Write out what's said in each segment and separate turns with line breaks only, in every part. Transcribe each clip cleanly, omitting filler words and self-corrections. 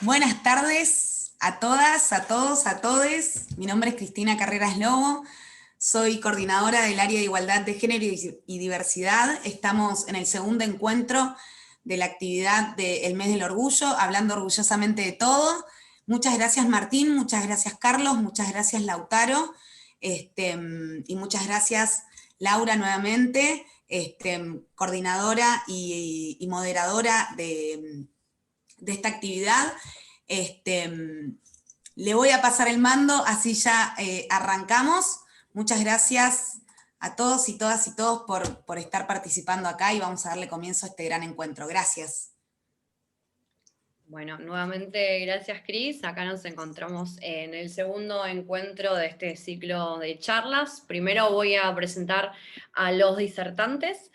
Buenas tardes a todas, a todos, a todes. Mi nombre es Cristina Carreras Lobo, soy coordinadora del área de igualdad de género y diversidad. Estamos en el segundo encuentro de la actividad del Mes del Orgullo, hablando orgullosamente de todo. Muchas gracias Martín, muchas gracias Carlos, muchas gracias Lautaro, y muchas gracias Laura nuevamente, coordinadora y moderadora de esta actividad. Le voy a pasar el mando, así ya arrancamos. Muchas gracias a todos y todas y todos por estar participando acá y vamos a darle comienzo a este gran encuentro. Gracias.
Bueno, nuevamente gracias Cris. Acá nos encontramos en el segundo encuentro de este ciclo de charlas. Primero voy a presentar a los disertantes.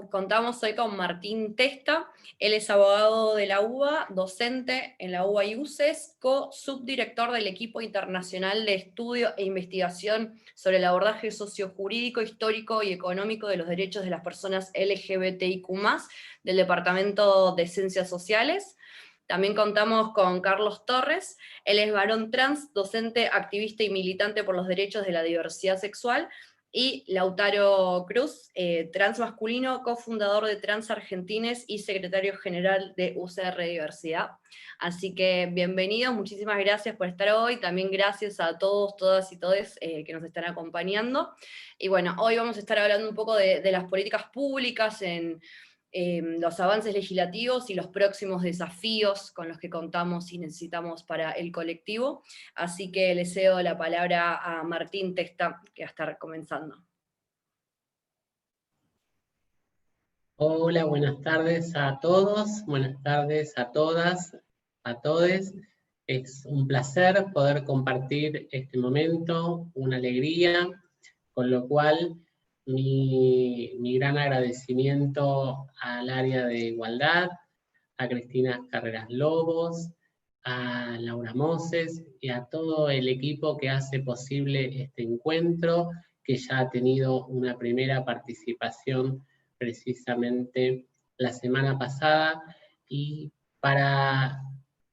Contamos hoy con Martín Testa. Él es abogado de la UBA, docente en la UBA y UCES, co-subdirector del equipo internacional de estudio e investigación sobre el abordaje sociojurídico, histórico y económico de los derechos de las personas LGBTIQ+, del Departamento de Ciencias Sociales. También contamos con Carlos Torres. Él es varón trans, docente, activista y militante por los derechos de la diversidad sexual. Y Lautaro Cruz, trans masculino, cofundador de Trans Argentines y secretario general de UCR Diversidad. Así que bienvenidos, muchísimas gracias por estar hoy. También gracias a todos, todas y todes que nos están acompañando. Y bueno, hoy vamos a estar hablando un poco de las políticas públicas en los avances legislativos y los próximos desafíos con los que contamos y necesitamos para el colectivo. Así que le cedo la palabra a Martín Testa, que va a estar comenzando.
Hola, buenas tardes a todos, buenas tardes a todas, a todes. Es un placer poder compartir este momento, una alegría, con lo cual mi gran agradecimiento al área de igualdad, a Cristina Carreras Lobos, a Laura Moses y a todo el equipo que hace posible este encuentro, que ya ha tenido una primera participación precisamente la semana pasada, y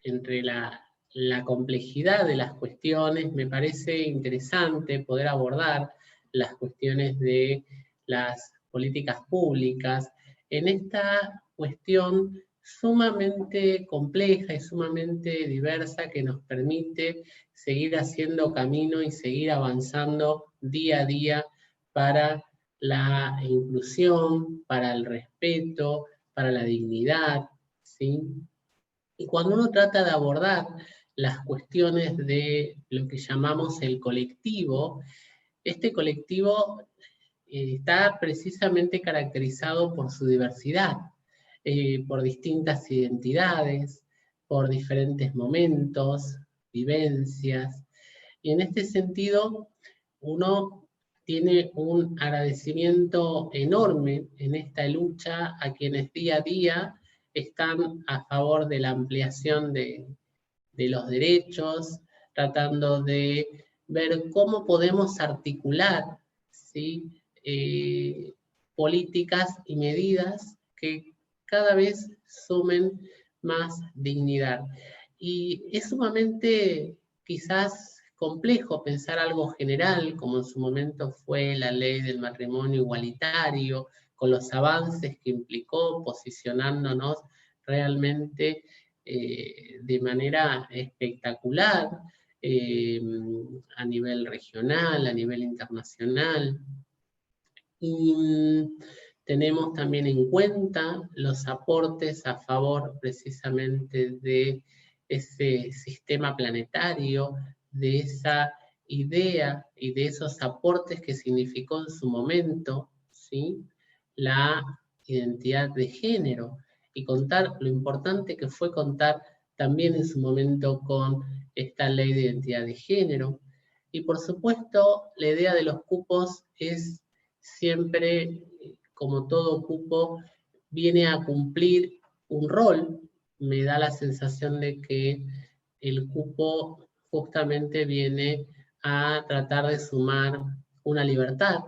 entre la complejidad de las cuestiones, me parece interesante poder abordar las cuestiones de las políticas públicas en esta cuestión sumamente compleja y sumamente diversa que nos permite seguir haciendo camino y seguir avanzando día a día para la inclusión, para el respeto, para la dignidad, ¿sí? Y cuando uno trata de abordar las cuestiones de lo que llamamos el colectivo, este colectivo está precisamente caracterizado por su diversidad, por distintas identidades, por diferentes momentos, vivencias, y en este sentido uno tiene un agradecimiento enorme en esta lucha a quienes día a día están a favor de la ampliación de los derechos, tratando de ver cómo podemos articular, ¿sí? Políticas y medidas que cada vez sumen más dignidad. Y es sumamente quizás complejo pensar algo general, como en su momento fue la ley del matrimonio igualitario, con los avances que implicó, posicionándonos realmente de manera espectacular a nivel regional, a nivel internacional. Y tenemos también en cuenta los aportes a favor precisamente de ese sistema planetario, de esa idea y de esos aportes que significó en su momento, ¿sí?, la identidad de género, y contar lo importante que fue contar también en su momento con esta ley de identidad de género. Y por supuesto, la idea de los cupos es siempre, como todo cupo, viene a cumplir un rol. Me da la sensación de que el cupo justamente viene a tratar de sumar una libertad,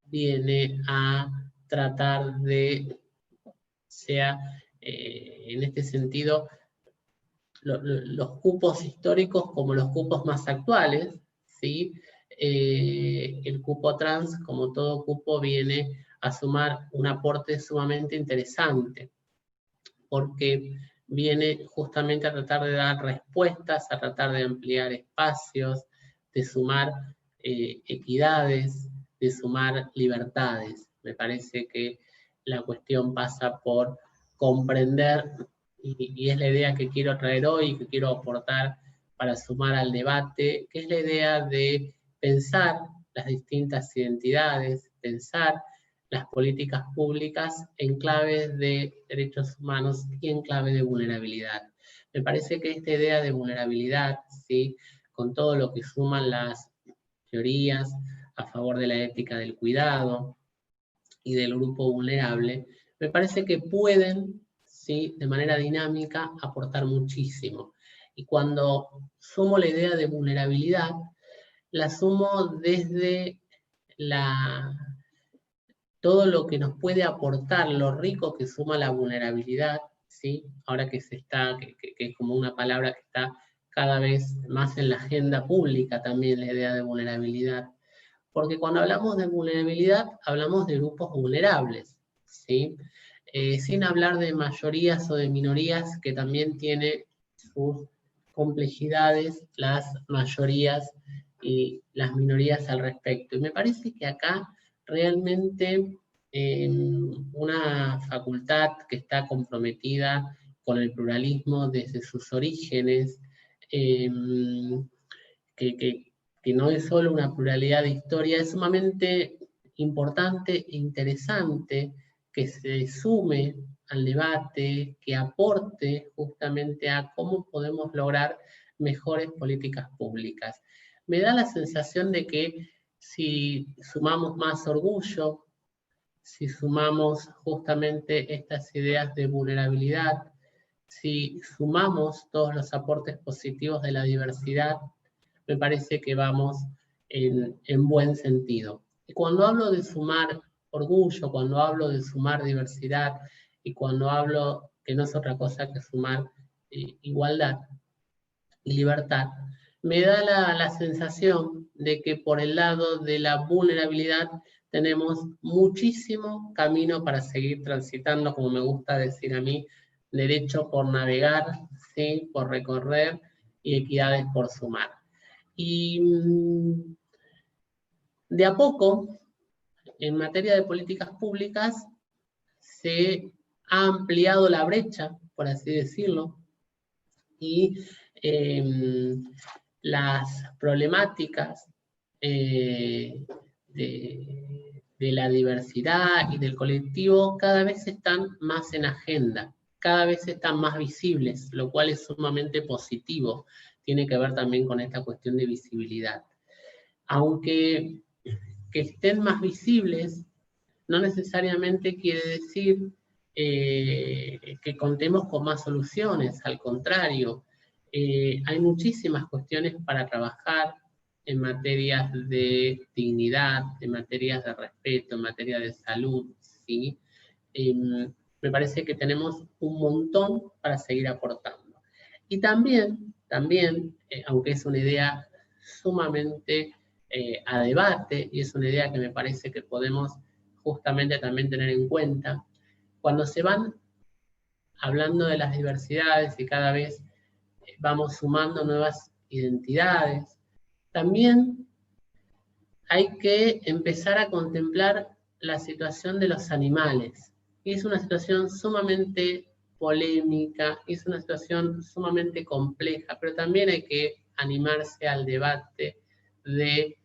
viene a tratar de, sea en este sentido, los cupos históricos como los cupos más actuales, ¿sí? El cupo trans, como todo cupo, viene a sumar un aporte sumamente interesante, porque viene justamente a tratar de dar respuestas, a tratar de ampliar espacios, de sumar equidades, de sumar libertades. Me parece que la cuestión pasa por comprender, y es la idea que quiero traer hoy, que quiero aportar para sumar al debate, que es la idea de pensar las distintas identidades, pensar las políticas públicas en clave de derechos humanos y en clave de vulnerabilidad. Me parece que esta idea de vulnerabilidad, ¿sí?, con todo lo que suman las teorías a favor de la ética del cuidado y del grupo vulnerable, me parece que pueden, ¿sí?, de manera dinámica, aportar muchísimo. Y cuando sumo la idea de vulnerabilidad, la sumo desde todo lo que nos puede aportar, lo rico que suma la vulnerabilidad, ¿sí? Ahora que es como una palabra que está cada vez más en la agenda pública también, la idea de vulnerabilidad. Porque cuando hablamos de vulnerabilidad, hablamos de grupos vulnerables, ¿sí? Sin hablar de mayorías o de minorías, que también tiene sus complejidades, las mayorías y las minorías al respecto. Y me parece que acá realmente una facultad que está comprometida con el pluralismo desde sus orígenes, que no es solo una pluralidad de historia, es sumamente importante e interesante que se sume al debate, que aporte justamente a cómo podemos lograr mejores políticas públicas. Me da la sensación de que si sumamos más orgullo, si sumamos justamente estas ideas de vulnerabilidad, si sumamos todos los aportes positivos de la diversidad, me parece que vamos en buen sentido. Y cuando hablo de sumar orgullo, cuando hablo de sumar diversidad, y cuando hablo que no es otra cosa que sumar igualdad y libertad, me da la sensación de que por el lado de la vulnerabilidad tenemos muchísimo camino para seguir transitando, como me gusta decir a mí, derecho por navegar, ¿sí?, por recorrer, y equidades por sumar. Y de a poco, en materia de políticas públicas, se ha ampliado la brecha, por así decirlo, y las problemáticas de la diversidad y del colectivo cada vez están más en agenda, cada vez están más visibles, lo cual es sumamente positivo. Tiene que ver también con esta cuestión de visibilidad. Aunque que estén más visibles, no necesariamente quiere decir que contemos con más soluciones, al contrario, hay muchísimas cuestiones para trabajar en materias de dignidad, en materias de respeto, en materia de salud, ¿sí? Me parece que tenemos un montón para seguir aportando. Y también aunque es una idea sumamente a debate, y es una idea que me parece que podemos justamente también tener en cuenta, cuando se van hablando de las diversidades y cada vez vamos sumando nuevas identidades, también hay que empezar a contemplar la situación de los animales. Y es una situación sumamente polémica, es una situación sumamente compleja, pero también hay que animarse al debate de...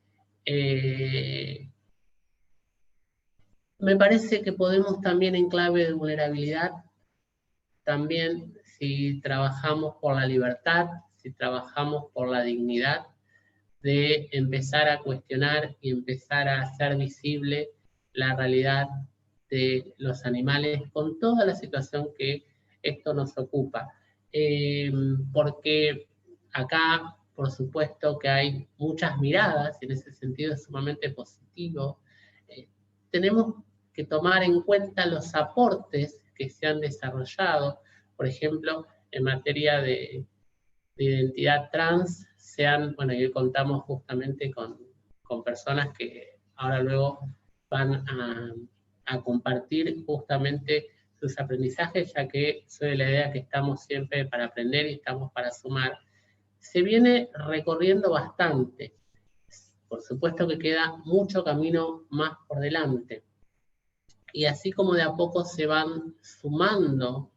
me parece que podemos también en clave de vulnerabilidad, también si trabajamos por la libertad, si trabajamos por la dignidad, de empezar a cuestionar y empezar a hacer visible la realidad de los animales con toda la situación que esto nos ocupa. Porque acá, por supuesto, que hay muchas miradas, y en ese sentido es sumamente positivo. Tenemos que tomar en cuenta los aportes que se han desarrollado, por ejemplo, en materia de de identidad trans sean, bueno, y hoy contamos justamente con personas que ahora luego van a compartir justamente sus aprendizajes, ya que soy de la idea que estamos siempre para aprender y estamos para sumar. Se viene recorriendo bastante. Por supuesto que queda mucho camino más por delante. Y así como de a poco se van sumando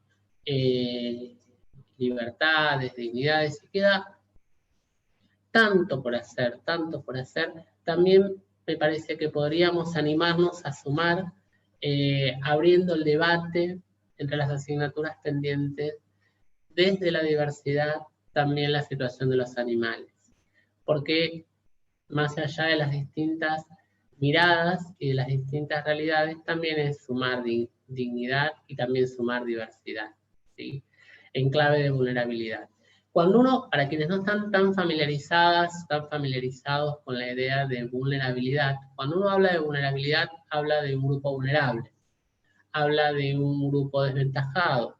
libertades, dignidades, y queda tanto por hacer, también me parece que podríamos animarnos a sumar, abriendo el debate entre las asignaturas pendientes, desde la diversidad, también la situación de los animales. Porque más allá de las distintas miradas y de las distintas realidades, también es sumar dignidad y también sumar diversidad, ¿sí? En clave de vulnerabilidad. Cuando uno, para quienes no están tan familiarizados con la idea de vulnerabilidad, cuando uno habla de vulnerabilidad, habla de un grupo vulnerable, habla de un grupo desventajado,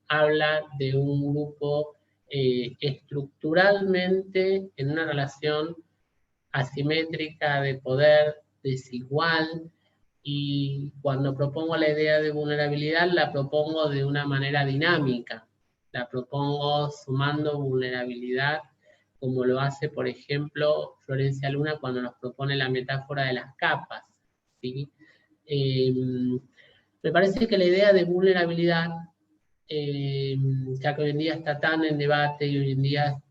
habla de un grupo estructuralmente en una relación asimétrica de poder, desigual, y cuando propongo la idea de vulnerabilidad la propongo de una manera dinámica, la propongo sumando vulnerabilidad, como lo hace, por ejemplo, Florencia Luna cuando nos propone la metáfora de las capas, ¿sí? Me parece que la idea de vulnerabilidad, ya que hoy en día está tan en debate y hoy en día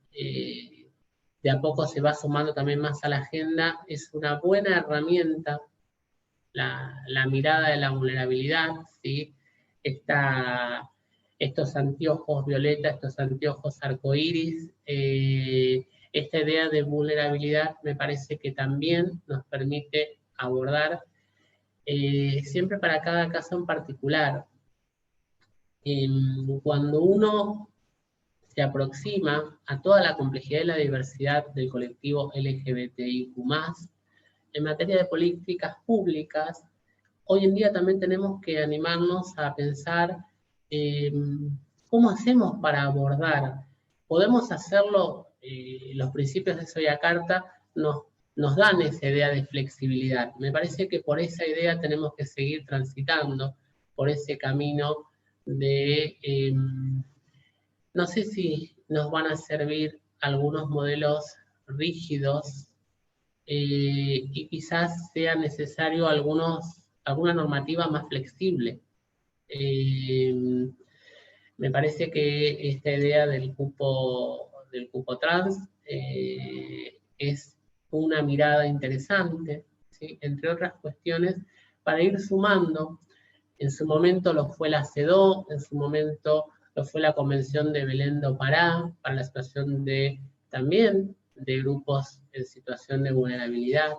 de a poco se va sumando también más a la agenda, es una buena herramienta, la mirada de la vulnerabilidad, ¿sí? Estos anteojos violeta, estos anteojos arcoíris, esta idea de vulnerabilidad me parece que también nos permite abordar, siempre para cada caso en particular. Cuando uno se aproxima a toda la complejidad y la diversidad del colectivo LGBTIQ+, en materia de políticas públicas, hoy en día también tenemos que animarnos a pensar cómo hacemos para abordar. Podemos hacerlo, los principios de Soyakarta nos dan esa idea de flexibilidad. Me parece que por esa idea tenemos que seguir transitando, por ese camino de... no sé si nos van a servir algunos modelos rígidos y quizás sea necesario alguna normativa más flexible. Me parece que esta idea del cupo trans es una mirada interesante, ¿sí? Entre otras cuestiones, para ir sumando. En su momento lo fue la CEDO, en su momento lo fue la Convención de Belén do Pará, para la situación también de grupos en situación de vulnerabilidad.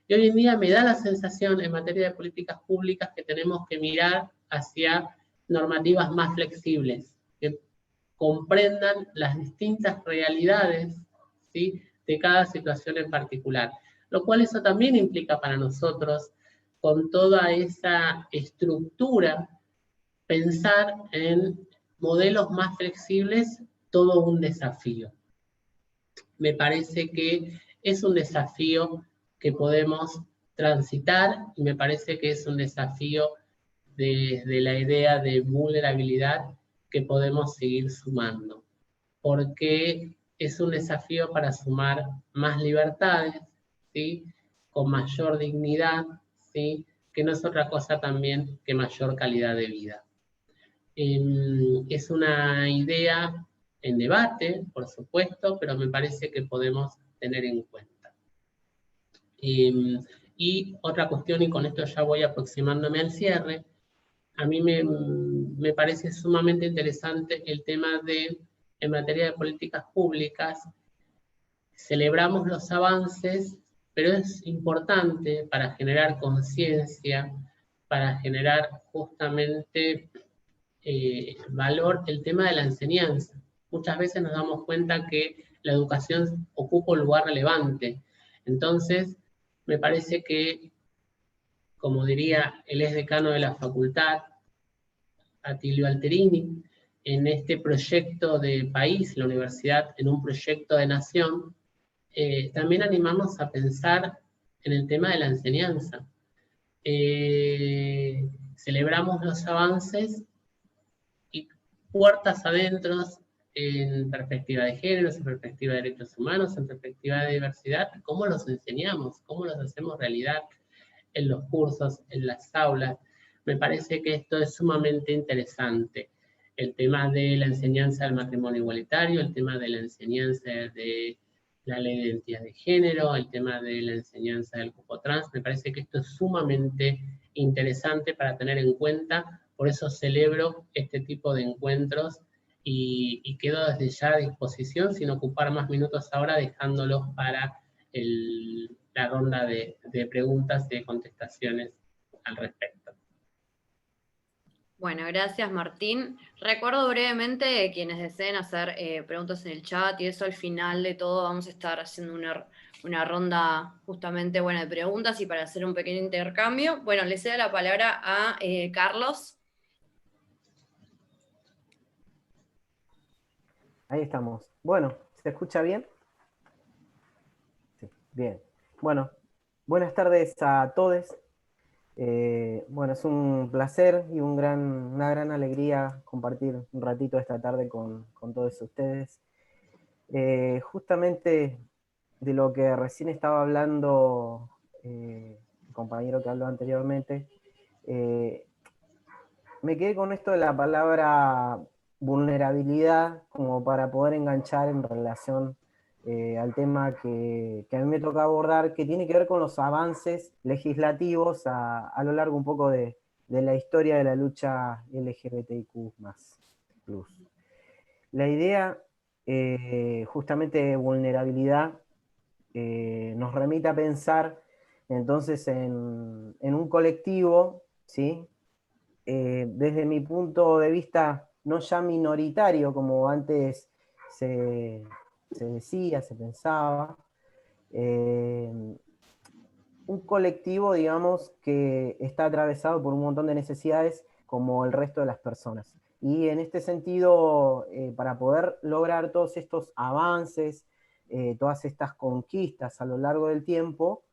Y hoy en día me da la sensación en materia de políticas públicas que tenemos que mirar hacia normativas más flexibles, que comprendan las distintas realidades, ¿sí?, de cada situación en particular. Lo cual eso también implica para nosotros, con toda esa estructura, pensar en modelos más flexibles, todo un desafío. Me parece que es un desafío que podemos transitar y me parece que es un desafío desde la idea de vulnerabilidad que podemos seguir sumando, porque es un desafío para sumar más libertades, ¿sí?, con mayor dignidad, ¿sí?, que no es otra cosa también que mayor calidad de vida. Es una idea en debate, por supuesto, pero me parece que podemos tener en cuenta. Y otra cuestión, y con esto ya voy aproximándome al cierre, a mí me parece sumamente interesante el tema de, en materia de políticas públicas, celebramos los avances, pero es importante para generar conciencia, para generar justamente valor el tema de la enseñanza. Muchas veces nos damos cuenta que la educación ocupa un lugar relevante. Entonces, me parece que, como diría el ex decano de la facultad, Atilio Alterini, en este proyecto de país, la universidad en un proyecto de nación, también animarnos a pensar en el tema de la enseñanza. Celebramos los avances y puertas adentro en perspectiva de géneros, en perspectiva de derechos humanos, en perspectiva de diversidad, cómo los enseñamos, cómo los hacemos realidad en los cursos, en las aulas. Me parece que esto es sumamente interesante. El tema de la enseñanza del matrimonio igualitario, el tema de la enseñanza de la ley de identidad de género, el tema de la enseñanza del cupo trans, me parece que esto es sumamente interesante para tener en cuenta, por eso celebro este tipo de encuentros y quedo desde ya a disposición, sin ocupar más minutos ahora, dejándolos para la ronda de preguntas y de contestaciones al respecto.
Bueno, gracias Martín. Recuerdo brevemente quienes deseen hacer preguntas en el chat y eso al final de todo vamos a estar haciendo una ronda justamente de preguntas y para hacer un pequeño intercambio. Bueno, le cedo la palabra a Carlos.
Ahí estamos. Bueno, ¿se escucha bien? Sí, bien. Bueno, buenas tardes a todos. Bueno, es un placer y una gran alegría compartir un ratito esta tarde con todos ustedes. Justamente de lo que recién estaba hablando el compañero que habló anteriormente, me quedé con esto de la palabra vulnerabilidad como para poder enganchar en relación al tema que a mí me toca abordar, que tiene que ver con los avances legislativos a lo largo un poco de la historia de la lucha LGBTIQ+. La idea justamente de vulnerabilidad nos remite a pensar entonces en un colectivo, ¿sí? Desde mi punto de vista, no ya minoritario, como antes se decía, se pensaba, un colectivo, digamos, que está atravesado por un montón de necesidades como el resto de las personas. Y en este sentido, para poder lograr todos estos avances, todas estas conquistas a lo largo del tiempo,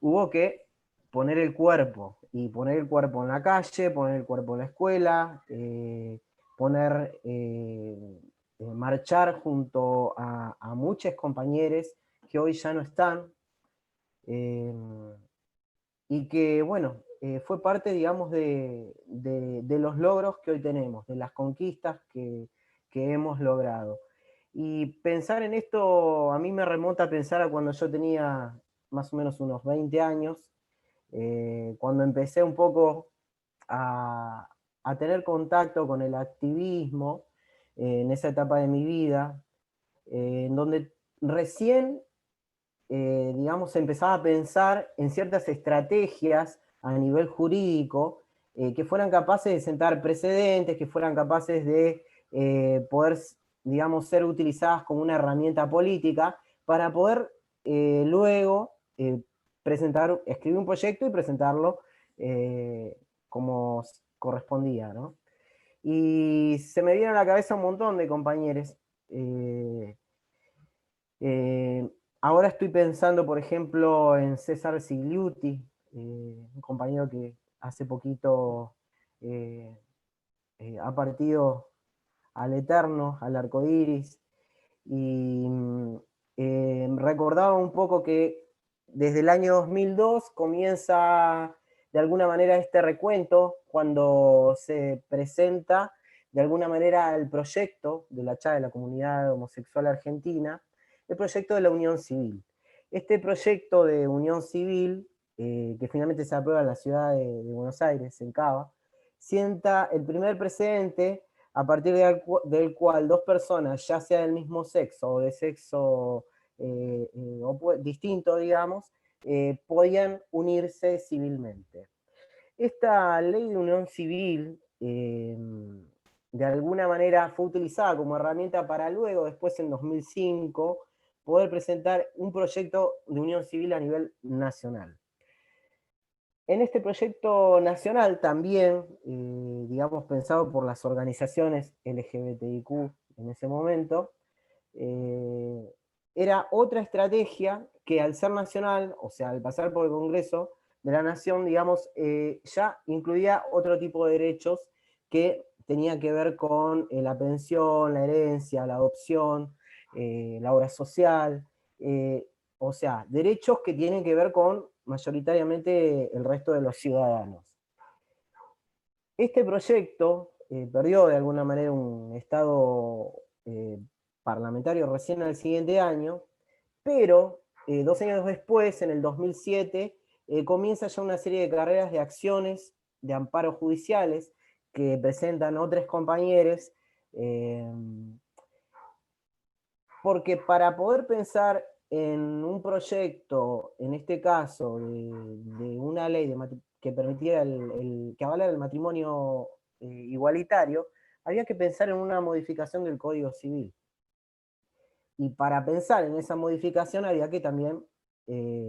hubo que poner el cuerpo, y poner el cuerpo en la calle, poner el cuerpo en la escuela, marchar junto a muchos compañeros que hoy ya no están, y que, bueno, fue parte, digamos, de los logros que hoy tenemos, de las conquistas que hemos logrado. Y pensar en esto a mí me remonta a pensar a cuando yo tenía más o menos unos 20 años, cuando empecé un poco a tener contacto con el activismo en esa etapa de mi vida, en donde recién, digamos, empezaba a pensar en ciertas estrategias a nivel jurídico que fueran capaces de sentar precedentes, que fueran capaces de poder, digamos, ser utilizadas como una herramienta política para poder luego escribir un proyecto y presentarlo como correspondía, ¿no? Y se me viene a la cabeza un montón de compañeros. Ahora estoy pensando, por ejemplo, en César Sigliuti, un compañero que hace poquito ha partido al Eterno, al Arco Iris, y recordaba un poco que desde el año 2002 comienza de alguna manera este recuento, cuando se presenta de alguna manera el proyecto de la CHA, de la Comunidad Homosexual Argentina, el proyecto de la Unión Civil. Este proyecto de Unión Civil, que finalmente se aprueba en la ciudad de Buenos Aires, en Cava, sienta el primer precedente a partir del cual dos personas, ya sea del mismo sexo o de sexo distinto, digamos, podían unirse civilmente. Esta ley de unión civil, de alguna manera, fue utilizada como herramienta para luego, después en 2005, poder presentar un proyecto de unión civil a nivel nacional. En este proyecto nacional también, digamos, pensado por las organizaciones LGBTIQ en ese momento, era otra estrategia que al ser nacional, o sea, al pasar por el Congreso de la Nación, digamos, ya incluía otro tipo de derechos que tenía que ver con la pensión, la herencia, la adopción, la obra social, o sea, derechos que tienen que ver con mayoritariamente el resto de los ciudadanos. Este proyecto perdió de alguna manera un estado parlamentario recién al siguiente año, pero 2 años después, en el 2007, comienza ya una serie de carreras de acciones de amparos judiciales que presentan otros compañeros, porque para poder pensar en un proyecto, en este caso, de una ley que permitiera que avalara el matrimonio igualitario, había que pensar en una modificación del Código Civil. Y para pensar en esa modificación había que también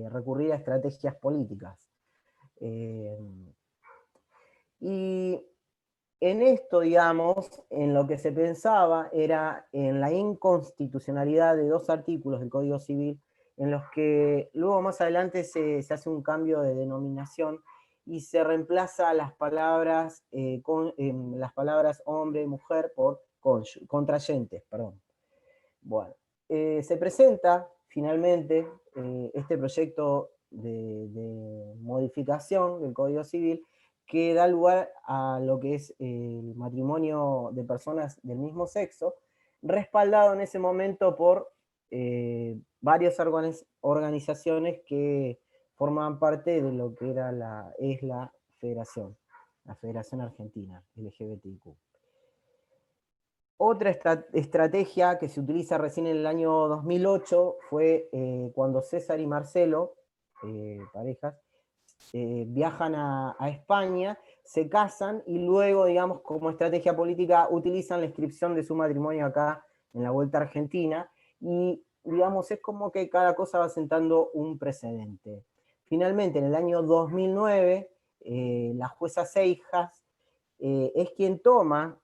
recurrir a estrategias políticas. Y en esto, digamos, en lo que se pensaba era en la inconstitucionalidad de 2 artículos del Código Civil, en los que luego más adelante se hace un cambio de denominación y se reemplaza las palabras hombre y mujer por contrayentes, perdón. Bueno, se presenta finalmente este proyecto de modificación del Código Civil que da lugar a lo que es el matrimonio de personas del mismo sexo, respaldado en ese momento por varias organizaciones que formaban parte de lo que era la Federación Argentina LGBTIQ. Otra estrategia que se utiliza recién en el año 2008 fue cuando César y Marcelo, parejas, viajan a España, se casan y luego, digamos, como estrategia política utilizan la inscripción de su matrimonio acá en la Vuelta a Argentina y, digamos, es como que cada cosa va sentando un precedente. Finalmente, en el año 2009, la jueza Seijas es quien toma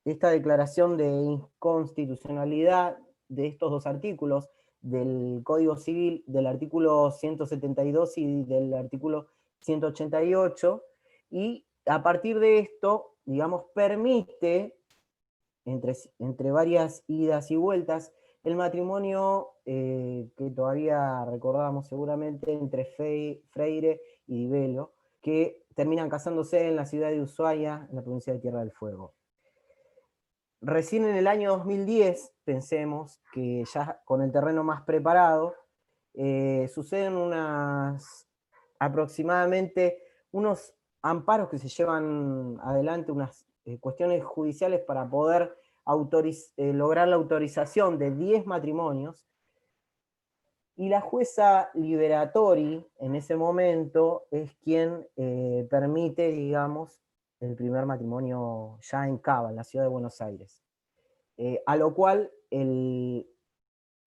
esta declaración de inconstitucionalidad de estos 2 artículos del Código Civil, del artículo 172 y del artículo 188, y a partir de esto, digamos, permite, entre varias idas y vueltas, el matrimonio que todavía recordábamos seguramente entre Freire y Di Belo, que terminan casándose en la ciudad de Ushuaia, en la provincia de Tierra del Fuego. Recién en el año 2010, pensemos que ya con el terreno más preparado, suceden aproximadamente unos amparos que se llevan adelante, unas cuestiones judiciales para poder lograr la autorización de 10 matrimonios, y la jueza Liberatori en ese momento es quien permite, digamos, el primer matrimonio ya en Cava, en la ciudad de Buenos Aires. A lo cual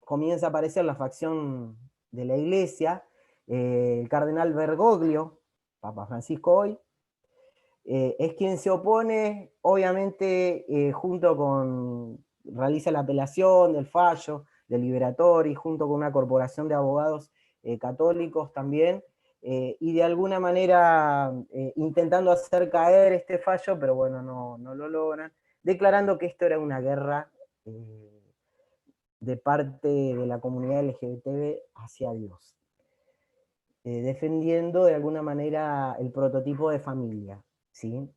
comienza a aparecer la facción de la iglesia, el cardenal Bergoglio, Papa Francisco hoy, es quien se opone, obviamente, realiza la apelación del fallo del Liberatori, junto con una corporación de abogados católicos también, y de alguna manera intentando hacer caer este fallo, pero bueno, no lo logran, declarando que esto era una guerra de parte de la comunidad LGBT hacia Dios, defendiendo de alguna manera el prototipo de familia, ¿sí?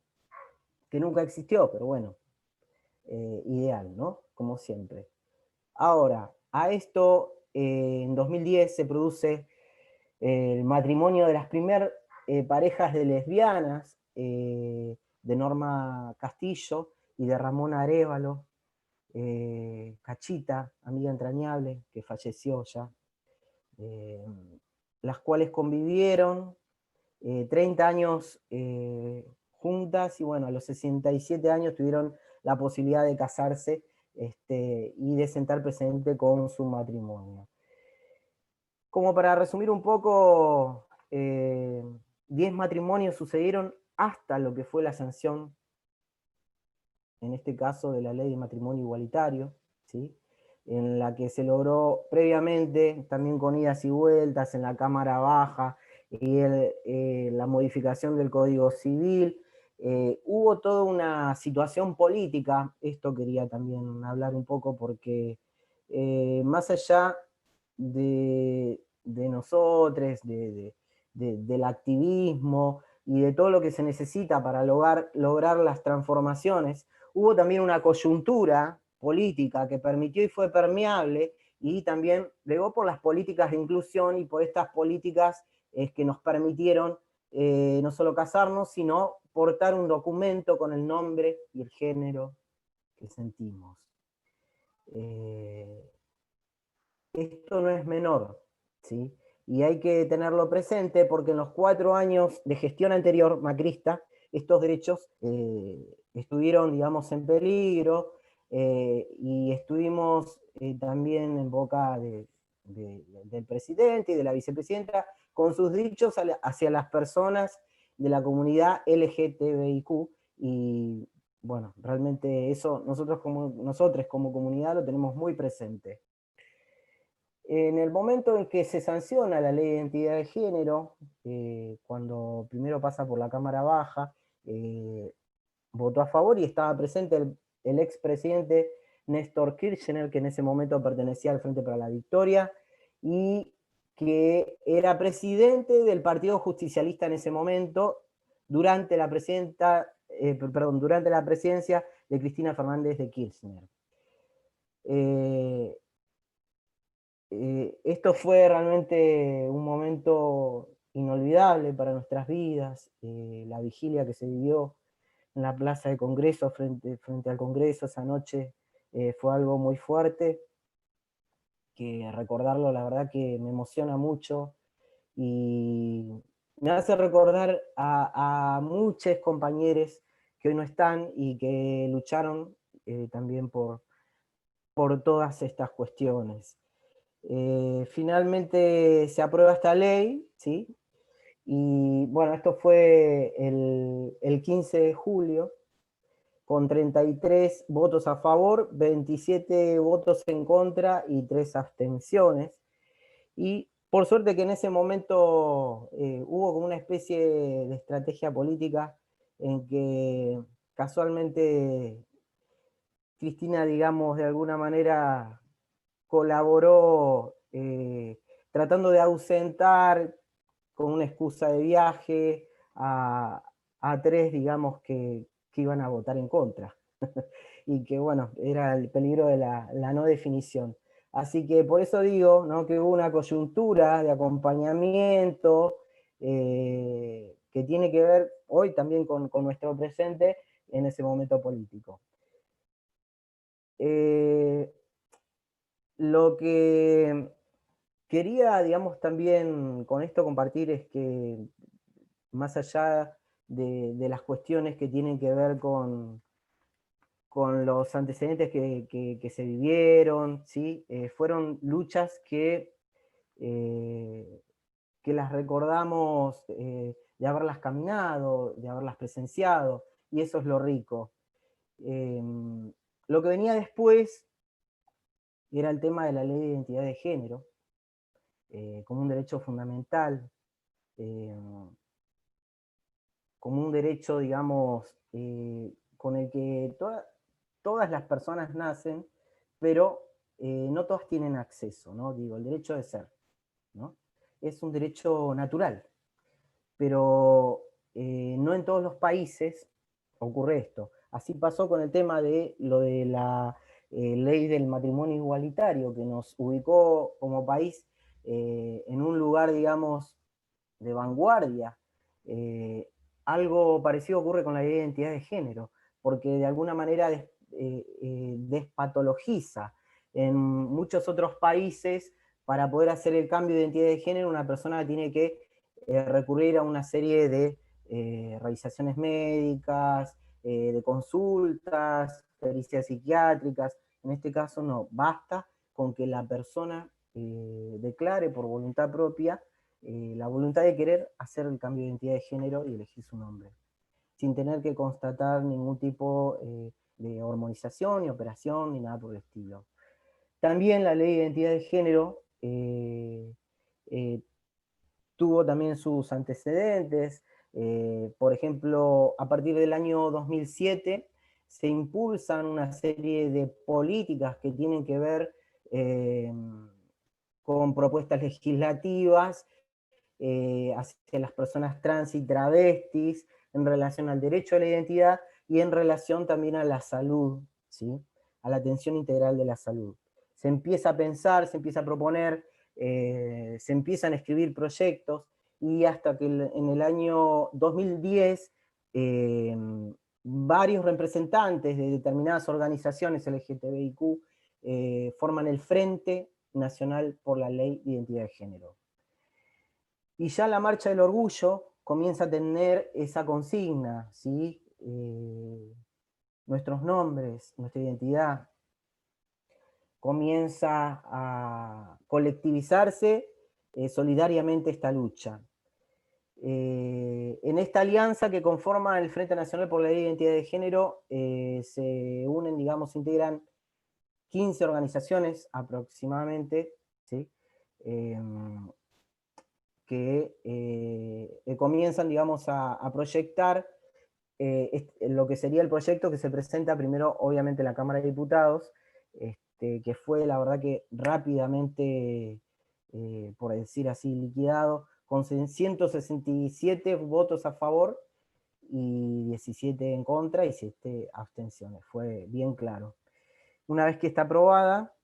Que nunca existió, pero bueno, ideal, ¿no? Como siempre. Ahora, a esto, en 2010 se produce el matrimonio de las primeras parejas de lesbianas, de Norma Castillo y de Ramón Arévalo, Cachita, amiga entrañable, que falleció ya, las cuales convivieron 30 años juntas, y bueno, a los 67 años tuvieron la posibilidad de casarse y de sentar precedente con su matrimonio. Como para resumir un poco, 10 matrimonios sucedieron hasta lo que fue la sanción, en este caso de la ley de matrimonio igualitario, ¿sí? En la que se logró previamente, también con idas y vueltas en la Cámara Baja, y la modificación del Código Civil. Hubo toda una situación política, esto quería también hablar un poco, porque más allá de nosotros, del activismo y de todo lo que se necesita para lograr las transformaciones, hubo también una coyuntura política que permitió y fue permeable, y también llegó por las políticas de inclusión y por estas políticas que nos permitieron no solo casarnos, sino portar un documento con el nombre y el género que sentimos. Esto no es menor, ¿sí? Y hay que tenerlo presente porque en los 4 años de gestión anterior macrista, estos derechos estuvieron, digamos, en peligro, y estuvimos también en boca del presidente y de la vicepresidenta con sus dichos hacia las personas de la comunidad LGTBIQ, y bueno, realmente eso nosotros como comunidad lo tenemos muy presente. En el momento en que se sanciona la ley de identidad de género, cuando primero pasa por la Cámara Baja, votó a favor y estaba presente el expresidente Néstor Kirchner, que en ese momento pertenecía al Frente para la Victoria, y que era presidente del Partido Justicialista en ese momento, durante la presidencia de Cristina Fernández de Kirchner. Esto fue realmente un momento inolvidable para nuestras vidas, la vigilia que se vivió en la Plaza de Congreso, frente al Congreso esa noche, fue algo muy fuerte, que recordarlo la verdad que me emociona mucho, y me hace recordar a muchos compañeros que hoy no están y que lucharon también por todas estas cuestiones. Finalmente se aprueba esta ley, ¿sí? Y bueno, esto fue el 15 de julio, con 33 votos a favor, 27 votos en contra y 3 abstenciones. Y por suerte que en ese momento hubo como una especie de estrategia política en que casualmente Cristina, digamos, de alguna manera colaboró tratando de ausentar con una excusa de viaje a 3, digamos, que iban a votar en contra. Y que, bueno, era el peligro de la no definición. Así que por eso digo, ¿no?, que hubo una coyuntura de acompañamiento que tiene que ver hoy también con nuestro presente en ese momento político. Lo que quería, digamos, también con esto compartir es que, más allá de las cuestiones que tienen que ver con los antecedentes que se vivieron, ¿sí? Fueron luchas que las recordamos de haberlas caminado, de haberlas presenciado, y eso es lo rico. Lo que venía después era el tema de la ley de identidad de género, como un derecho fundamental, como un derecho, digamos, con el que todas las personas nacen, pero no todas tienen acceso, ¿no? Digo, el derecho de ser, ¿no? Es un derecho natural, pero no en todos los países ocurre esto. Así pasó con el tema de lo de la ley del matrimonio igualitario, que nos ubicó como país en un lugar, digamos, de vanguardia. Algo parecido ocurre con la ley de identidad de género, porque de alguna manera despatologiza. En muchos otros países, para poder hacer el cambio de identidad de género, una persona tiene que recurrir a una serie de revisaciones médicas, de consultas, pericias psiquiátricas. En este caso no, basta con que la persona declare por voluntad propia la voluntad de querer hacer el cambio de identidad de género y elegir su nombre, sin tener que constatar ningún tipo de hormonización, ni operación, ni nada por el estilo. También la ley de identidad de género tuvo también sus antecedentes. Por ejemplo, a partir del año 2007 se impulsan una serie de políticas que tienen que ver con propuestas legislativas hacia las personas trans y travestis, en relación al derecho a la identidad y en relación también a la salud, ¿sí? A la atención integral de la salud. Se empieza a pensar, se empieza a proponer, se empiezan a escribir proyectos, y hasta que en el año 2010 varios representantes de determinadas organizaciones LGTBIQ forman el Frente Nacional por la Ley de Identidad de Género. Y ya la Marcha del Orgullo comienza a tener esa consigna, ¿sí? Nuestros nombres, nuestra identidad, comienza a colectivizarse solidariamente esta lucha. En esta alianza que conforma el Frente Nacional por la Ley de Identidad de Género se unen, digamos, se integran 15 organizaciones aproximadamente, ¿sí? Que comienzan, digamos, a proyectar lo que sería el proyecto que se presenta primero, obviamente, en la Cámara de Diputados, que fue, la verdad, que rápidamente, por decir así, liquidado, con 167 votos a favor y 17 en contra y 7 abstenciones. Fue bien claro. Una vez que está aprobada,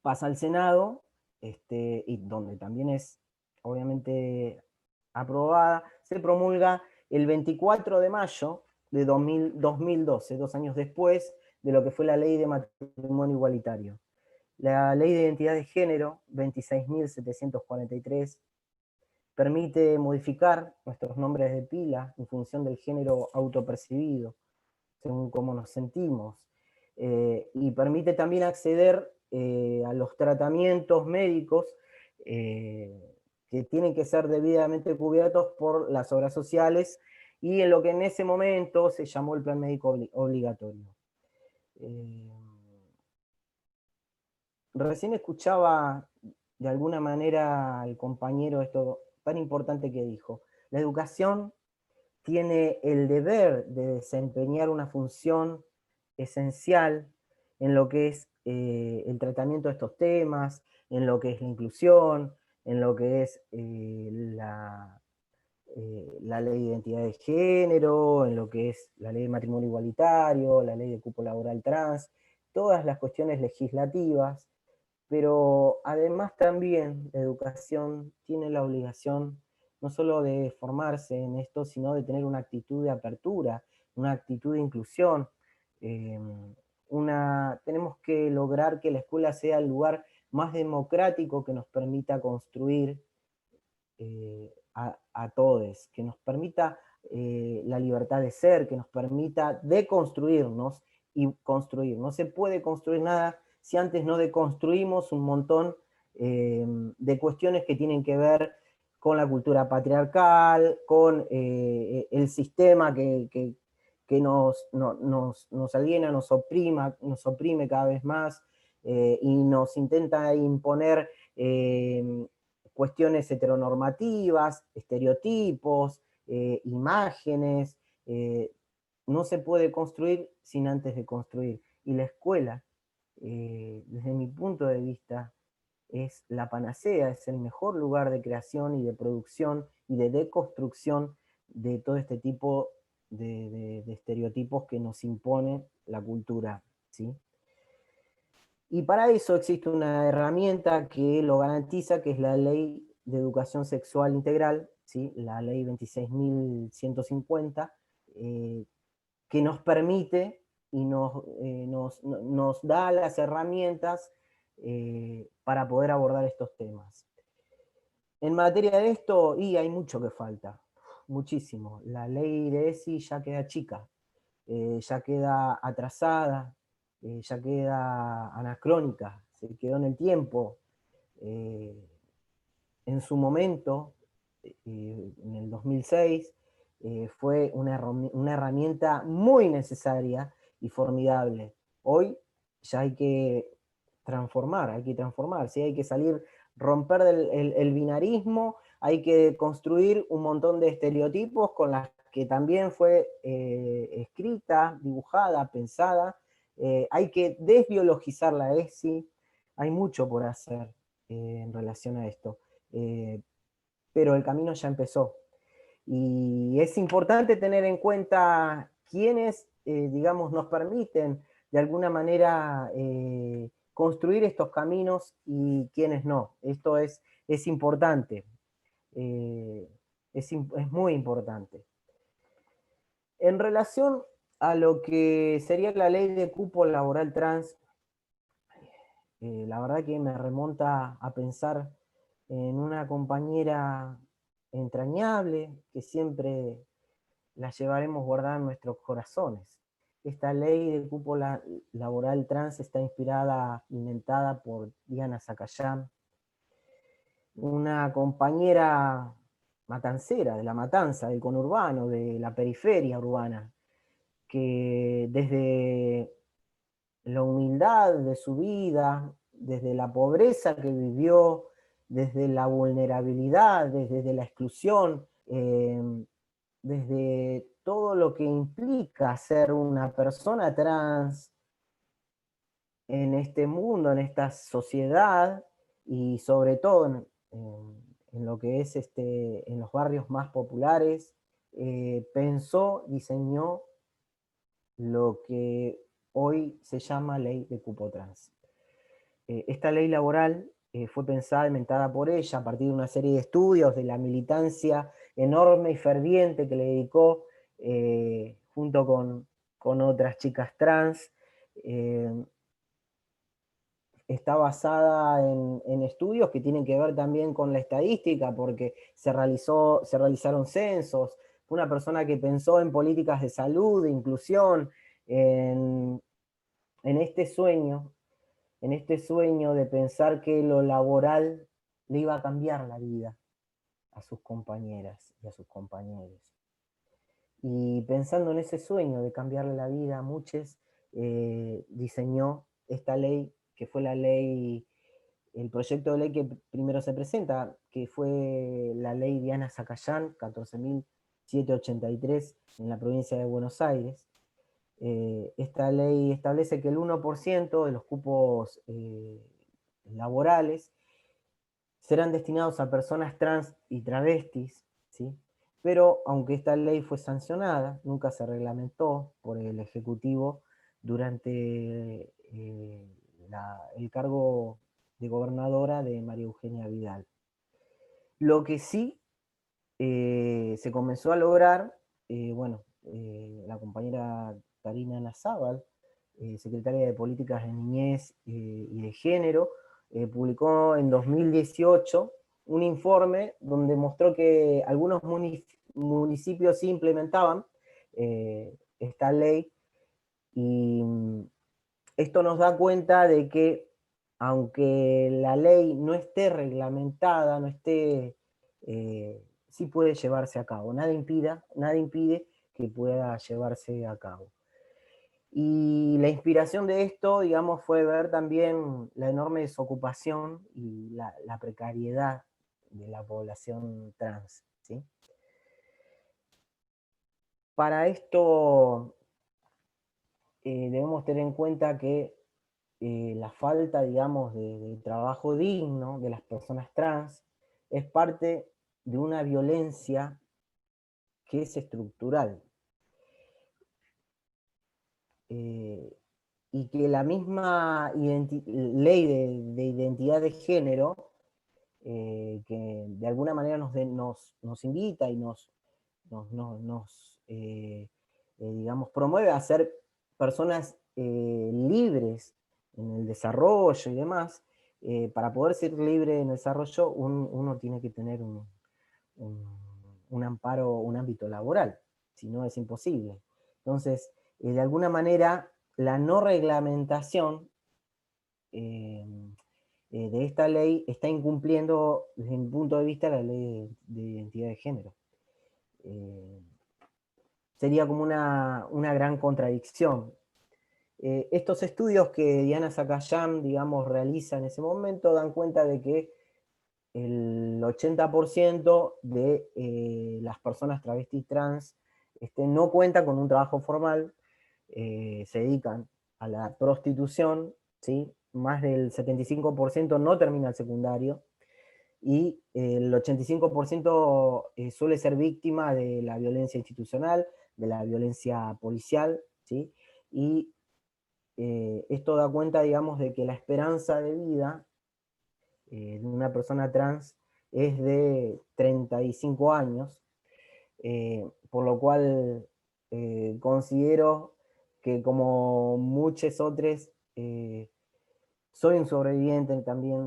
pasa al Senado, y donde también es obviamente aprobada, se promulga el 24 de mayo de 2012, 2 años después de lo que fue la ley de matrimonio igualitario. La ley de identidad de género, 26.743, permite modificar nuestros nombres de pila en función del género autopercibido, según cómo nos sentimos, y permite también acceder a los tratamientos médicos que tienen que ser debidamente cubiertos por las obras sociales y en lo que en ese momento se llamó el plan médico obligatorio. Recién escuchaba de alguna manera al compañero esto tan importante que dijo. La educación tiene el deber de desempeñar una función esencial en lo que es el tratamiento de estos temas, en lo que es la inclusión, en lo que es la ley de identidad de género, en lo que es la ley de matrimonio igualitario, la ley de cupo laboral trans, todas las cuestiones legislativas, pero además también la educación tiene la obligación no solo de formarse en esto, sino de tener una actitud de apertura, una actitud de inclusión. Tenemos que lograr que la escuela sea el lugar más democrático que nos permita construir a todos, que nos permita la libertad de ser, que nos permita deconstruirnos y construir. No se puede construir nada si antes no deconstruimos un montón de cuestiones que tienen que ver con la cultura patriarcal, con el sistema que nos aliena, nos oprime cada vez más, y nos intenta imponer cuestiones heteronormativas, estereotipos, imágenes. No se puede construir sin antes de construir. Y la escuela, desde mi punto de vista, es la panacea, es el mejor lugar de creación y de producción y de deconstrucción de todo este tipo de estereotipos que nos impone la cultura, ¿sí? Y para eso existe una herramienta que lo garantiza, que es la Ley de Educación Sexual Integral, ¿sí? La Ley 26.150, que nos permite y nos da las herramientas para poder abordar estos temas. En materia de esto, y hay mucho que falta, muchísimo. La ley de ESI ya queda chica, ya queda atrasada, ya queda anacrónica, se quedó en el tiempo. en su momento, en el 2006, fue una herramienta muy necesaria y formidable. Hoy ya hay que transformar, ¿sí? Hay que salir, romper el binarismo, hay que construir un montón de estereotipos con las que también fue escrita, dibujada, pensada. Hay que desbiologizar la ESI, hay mucho por hacer en relación a esto. Pero el camino ya empezó. Y es importante tener en cuenta quiénes, digamos, nos permiten de alguna manera construir estos caminos y quiénes no. Esto es importante, es muy importante. En relación a lo que sería la ley de cupo laboral trans, la verdad que me remonta a pensar en una compañera entrañable que siempre la llevaremos guardada en nuestros corazones. Esta ley de cupo laboral trans está inspirada, inventada por Diana Zacayán, una compañera matancera, de la matanza, del conurbano, de la periferia urbana, que desde la humildad de su vida, desde la pobreza que vivió, desde la vulnerabilidad, desde la exclusión, desde todo lo que implica ser una persona trans en este mundo, en esta sociedad, y sobre todo en lo que es en los barrios más populares, pensó, diseñó lo que hoy se llama ley de cupo trans. Esta ley laboral fue pensada, inventada por ella a partir de una serie de estudios, de la militancia enorme y ferviente que le dedicó junto con otras chicas trans. Está basada en estudios que tienen que ver también con la estadística, porque se realizaron censos. Fue una persona que pensó en políticas de salud, de inclusión, en este sueño de pensar que lo laboral le iba a cambiar la vida a sus compañeras y a sus compañeros. Y pensando en ese sueño de cambiarle la vida a muchos, diseñó esta ley, que fue la ley, el proyecto de ley que primero se presenta, que fue la ley Diana Zacayán, 14.783, en la provincia de Buenos Aires. Esta ley establece que el 1% de los cupos laborales serán destinados a personas trans y travestis, ¿sí? Pero aunque esta ley fue sancionada, nunca se reglamentó por el Ejecutivo durante el cargo de gobernadora de María Eugenia Vidal. Lo que sí se comenzó a lograr, la compañera Karina Nazábal, secretaria de Políticas de Niñez y de Género, publicó en 2018 un informe donde mostró que algunos municipios sí implementaban esta ley, y esto nos da cuenta de que aunque la ley no esté reglamentada, sí puede llevarse a cabo. Nada impide que pueda llevarse a cabo. Y la inspiración de esto, digamos, fue ver también la enorme desocupación y la precariedad de la población trans, ¿sí? Para esto debemos tener en cuenta que la falta, digamos, de trabajo digno de las personas trans es parte de una violencia que es estructural. Y que la misma ley de identidad de género, que de alguna manera nos invita y digamos, promueve a ser personas libres en el desarrollo y demás. Para poder ser libre en el desarrollo, uno tiene que tener un amparo, un ámbito laboral, si no es imposible. Entonces, de alguna manera, la no reglamentación de esta ley está incumpliendo, desde mi punto de vista, la ley de identidad de género. Sería como una gran contradicción. Estos estudios que Diana Sakayam, digamos, realiza en ese momento dan cuenta de que el 80% de las personas travestis trans no cuentan con un trabajo formal, se dedican a la prostitución, ¿sí? Más del 75% no termina el secundario, y el 85% suele ser víctima de la violencia institucional, de la violencia policial, ¿sí? Y esto da cuenta, digamos, de que la esperanza de vida de una persona trans es de 35 años, por lo cual considero que, como muchos otros, soy un sobreviviente también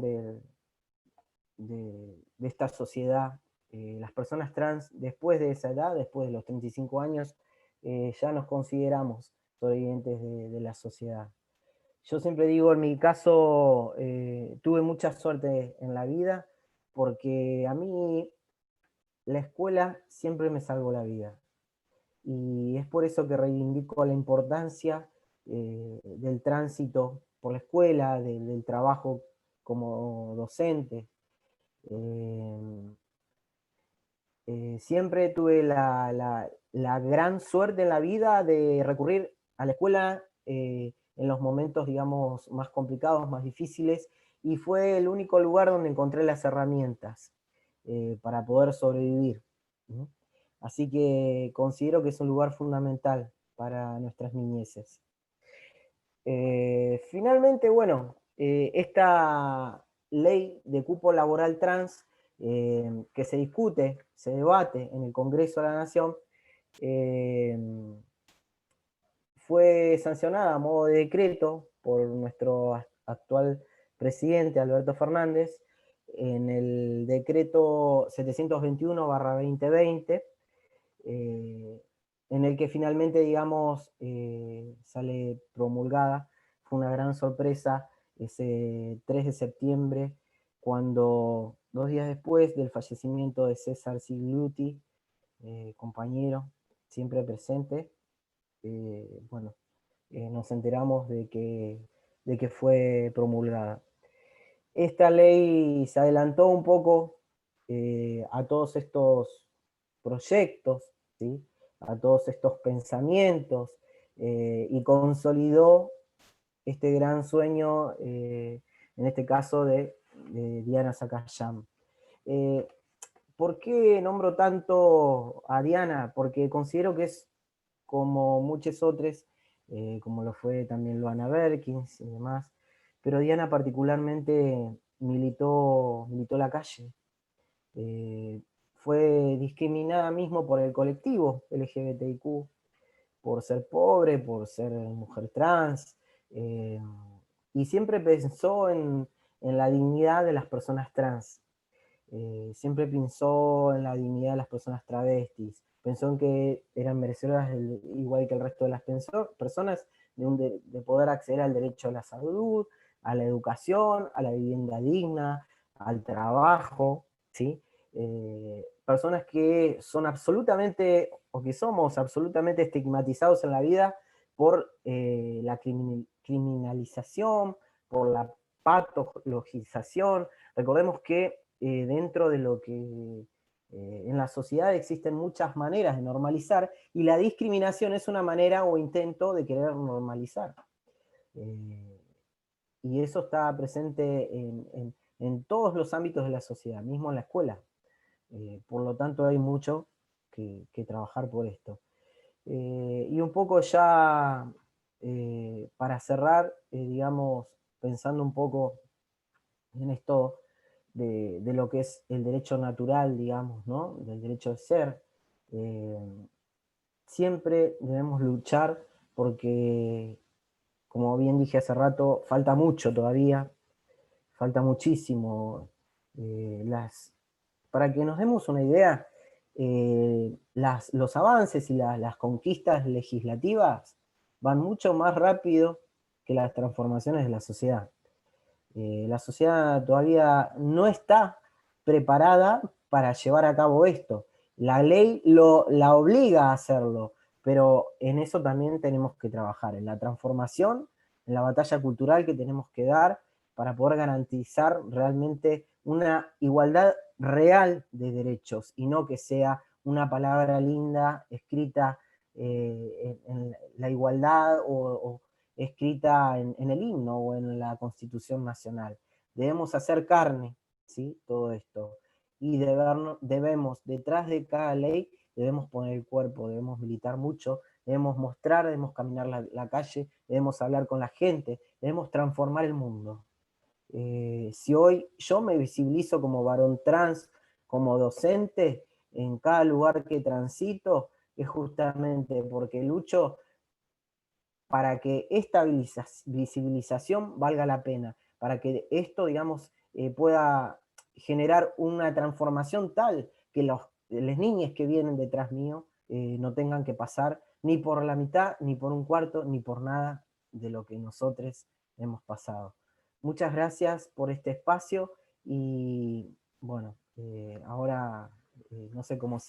de esta sociedad. Las personas trans, después de esa edad, después de los 35 años, ya nos consideramos sobrevivientes de la sociedad. Yo siempre digo, en mi caso, tuve mucha suerte en la vida, porque a mí la escuela siempre me salvó la vida. Y es por eso que reivindico la importancia del tránsito por la escuela, del trabajo como docente. Siempre tuve la gran suerte en la vida de recurrir a la escuela en los momentos, digamos, más complicados, más difíciles, y fue el único lugar donde encontré las herramientas para poder sobrevivir. ¿No? Así que considero que es un lugar fundamental para nuestras niñeces. Finalmente, bueno, esta ley de cupo laboral trans que se discute, se debate en el Congreso de la Nación, fue sancionada a modo de decreto por nuestro actual presidente, Alberto Fernández, en el decreto 721/2020, en el que finalmente, digamos, sale promulgada. Fue una gran sorpresa ese 3 de septiembre, cuando 2 días después del fallecimiento de César Sigluti, compañero siempre presente, bueno, nos enteramos de que fue promulgada. Esta ley se adelantó un poco a todos estos proyectos, ¿sí? A todos estos pensamientos, y consolidó este gran sueño, en este caso de Diana Sakayam. ¿Por qué nombro tanto a Diana? Porque considero que es, como muchos otros, como lo fue también Luana Berkins y demás, pero Diana particularmente militó la calle. Fue discriminada mismo por el colectivo LGBTIQ, por ser pobre, por ser mujer trans, y siempre pensó en la dignidad de las personas trans. Siempre pensó en la dignidad de las personas travestis, pensó en que eran merecedoras igual que el resto de las personas de poder acceder al derecho a la salud, a la educación, a la vivienda digna, al trabajo, ¿sí? Personas que son absolutamente, o que somos absolutamente estigmatizados en la vida por la criminalización, por la patologización. Recordemos que dentro de lo que en la sociedad existen muchas maneras de normalizar, y la discriminación es una manera o intento de querer normalizar. Y eso está presente en todos los ámbitos de la sociedad, mismo en la escuela. Por lo tanto, hay mucho que trabajar por esto. Y un poco ya para cerrar, digamos, pensando un poco en esto de lo que es el derecho natural, digamos, ¿no? Del derecho de ser, siempre debemos luchar porque, como bien dije hace rato, falta mucho todavía, falta muchísimo. Para que nos demos una idea, los avances y las conquistas legislativas van mucho más rápido que las transformaciones de la sociedad. La sociedad todavía no está preparada para llevar a cabo esto. La ley la obliga a hacerlo, pero en eso también tenemos que trabajar, en la transformación, en la batalla cultural que tenemos que dar para poder garantizar realmente una igualdad real de derechos, y no que sea una palabra linda escrita en la igualdad o escrita en el himno o en la Constitución Nacional. Debemos hacer carne, ¿sí?, todo esto. Y debemos, detrás de cada ley, debemos poner el cuerpo, debemos militar mucho, debemos mostrar, debemos caminar la calle, debemos hablar con la gente, debemos transformar el mundo. Si hoy yo me visibilizo como varón trans, como docente, en cada lugar que transito, es justamente porque lucho para que esta visibilización valga la pena, para que esto, digamos, pueda generar una transformación tal que las niñas que vienen detrás mío no tengan que pasar ni por la mitad, ni por un cuarto, ni por nada de lo que nosotros hemos pasado. Muchas gracias por este espacio y bueno, ahora no sé cómo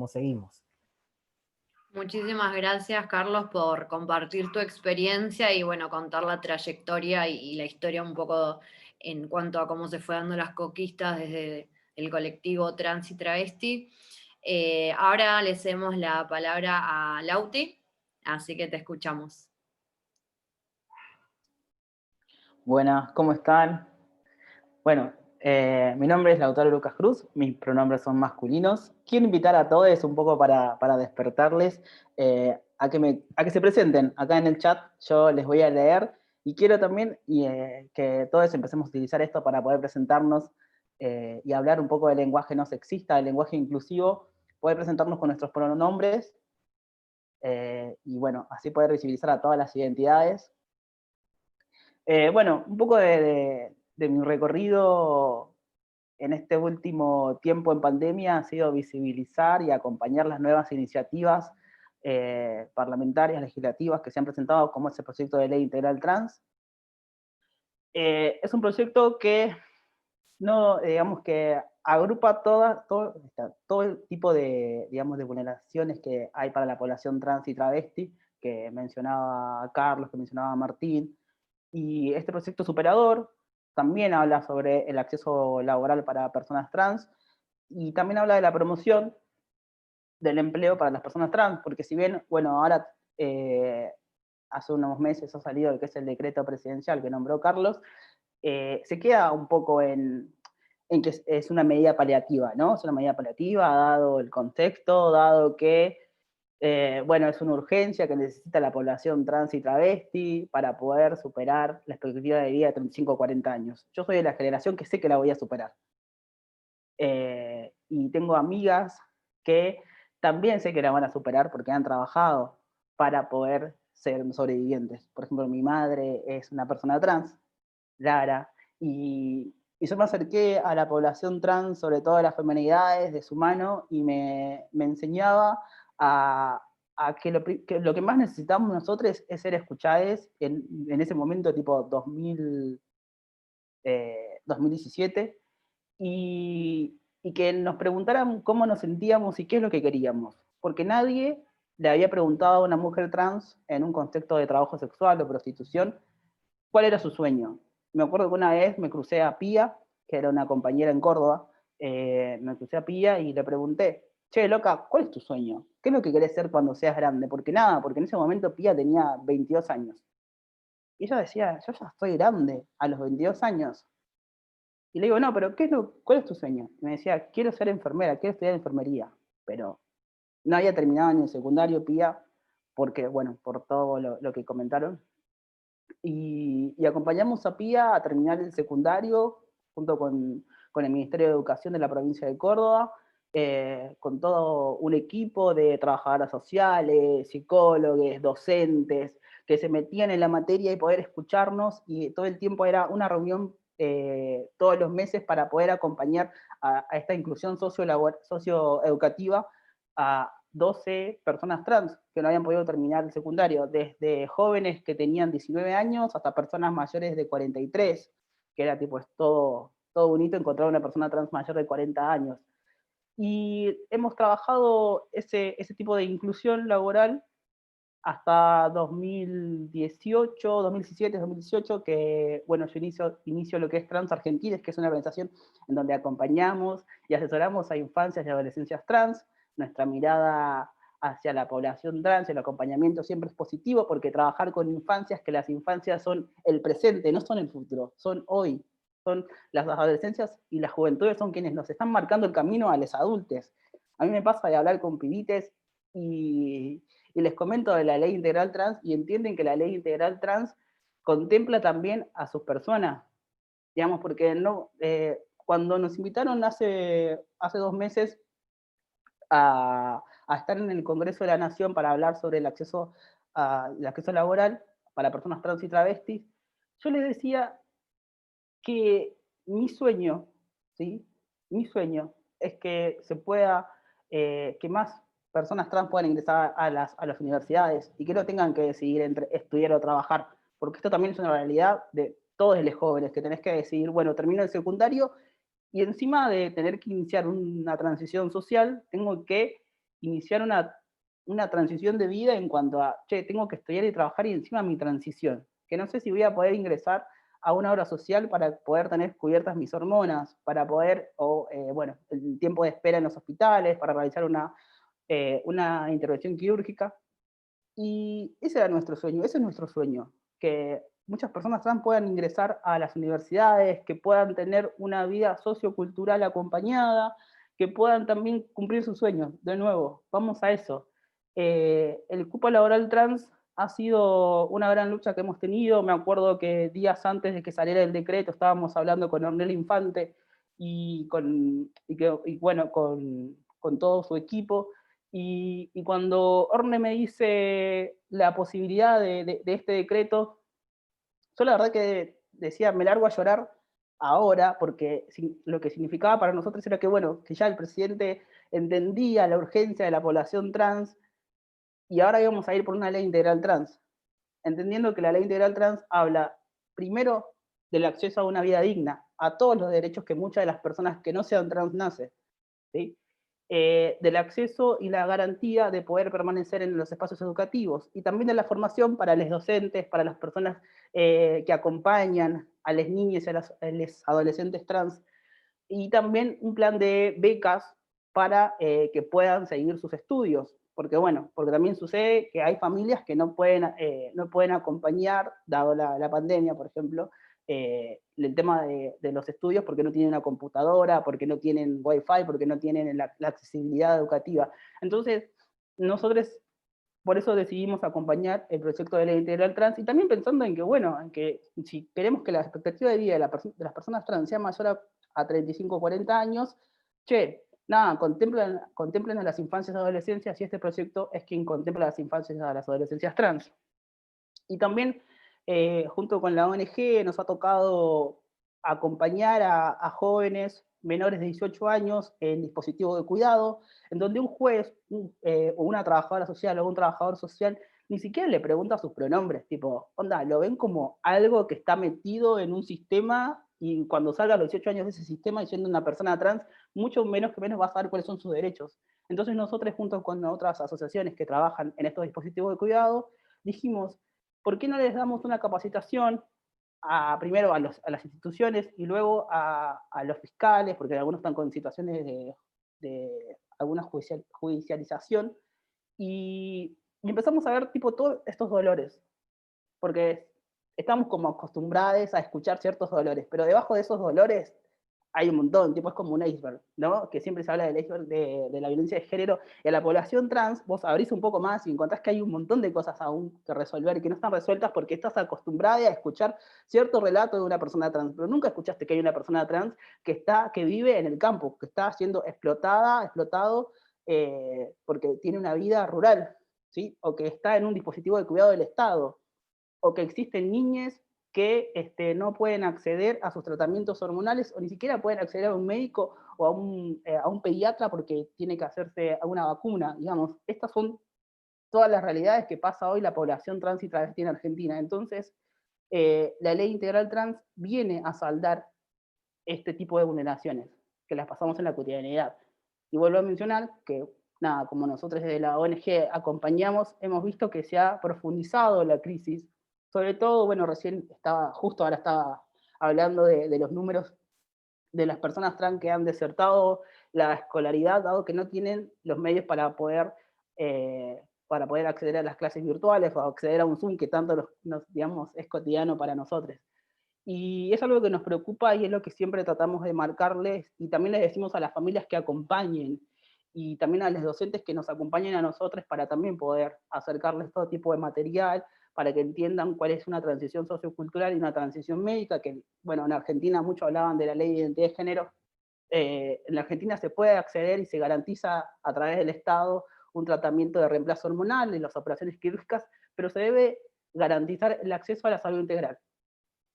seguimos.
Muchísimas gracias, Carlos, por compartir tu experiencia y bueno, contar la trayectoria y la historia un poco en cuanto a cómo se fue dando las conquistas desde el colectivo trans y travesti. Ahora le cedemos la palabra a Lauti, así que te escuchamos.
Buenas, ¿cómo están? Bueno, mi nombre es Lautaro Lucas Cruz, mis pronombres son masculinos. Quiero invitar a todos un poco para despertarles a que se presenten acá en el chat. Yo les voy a leer y quiero también que todos empecemos a utilizar esto para poder presentarnos y hablar un poco del lenguaje no sexista, del lenguaje inclusivo, poder presentarnos con nuestros pronombres y bueno, así poder visibilizar a todas las identidades. Bueno, un poco de mi recorrido en este último tiempo en pandemia ha sido visibilizar y acompañar las nuevas iniciativas parlamentarias, legislativas que se han presentado, como ese proyecto de ley integral trans. Es un proyecto que no, digamos que agrupa todo el tipo de, digamos, de vulneraciones que hay para la población trans y travesti, que mencionaba Carlos, que mencionaba Martín. Y este proyecto superador también habla sobre el acceso laboral para personas trans y también habla de la promoción del empleo para las personas trans, porque si bien, bueno, ahora hace unos meses ha salido lo que es el decreto presidencial que nombró Carlos, se queda un poco en que es una medida paliativa, ¿no? Es una medida paliativa, dado el contexto, dado que bueno, es una urgencia que necesita la población trans y travesti para poder superar la expectativa de vida de 35 o 40 años. Yo soy de la generación que sé que la voy a superar. Y tengo amigas que también sé que la van a superar porque han trabajado para poder ser sobrevivientes. Por ejemplo, mi madre es una persona trans, Lara, y yo me acerqué a la población trans, sobre todo a las feminidades, de su mano, y me enseñaba a que lo que más necesitamos nosotros es ser escuchados en ese momento, tipo 2017, y que nos preguntaran cómo nos sentíamos y qué es lo que queríamos. Porque nadie le había preguntado a una mujer trans en un contexto de trabajo sexual o prostitución cuál era su sueño. Me acuerdo que una vez me crucé a Pía, que era una compañera en Córdoba, me crucé a Pía y le pregunté, che, loca, ¿cuál es tu sueño? ¿Qué es lo que querés ser cuando seas grande? Porque en ese momento Pía tenía 22 años. Y ella decía, yo ya estoy grande a los 22 años. Y le digo, no, pero ¿cuál es tu sueño? Y me decía, quiero ser enfermera, quiero estudiar enfermería. Pero no había terminado ni el secundario Pía, porque, bueno, por todo lo que comentaron. Y acompañamos a Pía a terminar el secundario junto con el Ministerio de Educación de la provincia de Córdoba, con todo un equipo de trabajadoras sociales, psicólogos, docentes, que se metían en la materia y poder escucharnos, y todo el tiempo era una reunión todos los meses para poder acompañar a esta inclusión socioeducativa a 12 personas trans que no habían podido terminar el secundario, desde jóvenes que tenían 19 años hasta personas mayores de 43, que era tipo, es todo bonito encontrar una persona trans mayor de 40 años. Y hemos trabajado ese tipo de inclusión laboral hasta 2018, 2017, 2018, que, bueno, yo inicio lo que es Trans Argentines, que es una organización en donde acompañamos y asesoramos a infancias y adolescencias trans. Nuestra mirada hacia la población trans, el acompañamiento siempre es positivo, porque trabajar con infancias, que las infancias son el presente, no son el futuro, son hoy. Son las adolescencias y las juventudes son quienes nos están marcando el camino a los adultos. A mí me pasa de hablar con pibites y les comento de la ley integral trans y entienden que la ley integral trans contempla también a sus personas, digamos, porque no, cuando nos invitaron hace 2 meses a estar en el Congreso de la Nación para hablar sobre el acceso laboral para personas trans y travestis, yo les decía que mi sueño, ¿sí? Mi sueño es que se pueda, que más personas trans puedan ingresar a las universidades y que no tengan que decidir entre estudiar o trabajar, porque esto también es una realidad de todos los jóvenes, que tenés que decidir, bueno, termino el secundario y encima de tener que iniciar una transición social, tengo que iniciar una transición de vida en cuanto a, che, tengo que estudiar y trabajar y encima mi transición, que no sé si voy a poder ingresar a una obra social para poder tener cubiertas mis hormonas, para poder, bueno, el tiempo de espera en los hospitales, para realizar una intervención quirúrgica. Y ese era nuestro sueño, ese es nuestro sueño, que muchas personas trans puedan ingresar a las universidades, que puedan tener una vida sociocultural acompañada, que puedan también cumplir sus sueños. De nuevo, vamos a eso. El cupo laboral trans ha sido una gran lucha que hemos tenido. Me acuerdo que días antes de que saliera el decreto estábamos hablando con Ornella Infante y bueno, con todo su equipo. Y cuando Orne me dice la posibilidad de este decreto, yo la verdad que decía, me largo a llorar ahora, porque lo que significaba para nosotros era que, bueno, que ya el presidente entendía la urgencia de la población trans y ahora íbamos a ir por una ley integral trans, entendiendo que la ley integral trans habla primero del acceso a una vida digna, a todos los derechos que muchas de las personas que no sean trans nacen, ¿sí? Del acceso y la garantía de poder permanecer en los espacios educativos, y también de la formación para los docentes, para las personas que acompañan a las niñas y a los adolescentes trans, y también un plan de becas para que puedan seguir sus estudios, porque bueno, porque también sucede que hay familias que no pueden acompañar, dado la pandemia, por ejemplo, el tema de los estudios, porque no tienen una computadora, porque no tienen wifi, porque no tienen la accesibilidad educativa. Entonces, nosotros por eso decidimos acompañar el proyecto de ley integral trans, y también pensando en que, bueno, en que si queremos que la expectativa de vida de las personas trans sea mayor a 35 o 40 años, che, nada, contemplen a las infancias y adolescencias, y este proyecto es quien contempla a las infancias y a las adolescencias trans. Y también, junto con la ONG, nos ha tocado acompañar a jóvenes menores de 18 años en dispositivos de cuidado, en donde un juez o una trabajadora social o un trabajador social ni siquiera le pregunta sus pronombres, tipo, onda, lo ven como algo que está metido en un sistema, y cuando salga a los 18 años de ese sistema y siendo una persona trans, mucho menos que menos va a saber cuáles son sus derechos. Entonces nosotros, junto con otras asociaciones que trabajan en estos dispositivos de cuidado, dijimos, ¿por qué no les damos una capacitación primero a las instituciones y luego a los fiscales, porque algunos están con situaciones de alguna judicialización, y empezamos a ver tipo todos estos dolores, porque estamos como acostumbrados a escuchar ciertos dolores, pero debajo de esos dolores hay un montón, tipo es como un iceberg, ¿no? Que siempre se habla del iceberg de la violencia de género, y a la población trans vos abrís un poco más y encontrás que hay un montón de cosas aún que resolver y que no están resueltas porque estás acostumbrada a escuchar cierto relato de una persona trans, pero nunca escuchaste que hay una persona trans que vive en el campo, que está siendo explotado porque tiene una vida rural, ¿sí? O que está en un dispositivo de cuidado del Estado, o que existen niñas que no pueden acceder a sus tratamientos hormonales, o ni siquiera pueden acceder a un médico o a un pediatra porque tiene que hacerse alguna vacuna, digamos. Estas son todas las realidades que pasa hoy la población trans y travesti en Argentina. Entonces, la ley integral trans viene a saldar este tipo de vulneraciones que las pasamos en la cotidianidad. Y vuelvo a mencionar que, nada, como nosotros desde la ONG acompañamos, hemos visto que se ha profundizado la crisis, sobre todo, bueno, justo ahora estaba hablando de los números de las personas trans que han desertado la escolaridad, dado que no tienen los medios para poder acceder a las clases virtuales o acceder a un Zoom que tanto digamos, es cotidiano para nosotros. Y es algo que nos preocupa y es lo que siempre tratamos de marcarles, y también les decimos a las familias que acompañen, y también a los docentes que nos acompañen a nosotros para también poder acercarles todo tipo de material, para que entiendan cuál es una transición sociocultural y una transición médica, que, bueno, en Argentina mucho hablaban de la ley de identidad de género. En la Argentina se puede acceder y se garantiza a través del Estado un tratamiento de reemplazo hormonal en las operaciones quirúrgicas, pero se debe garantizar el acceso a la salud integral,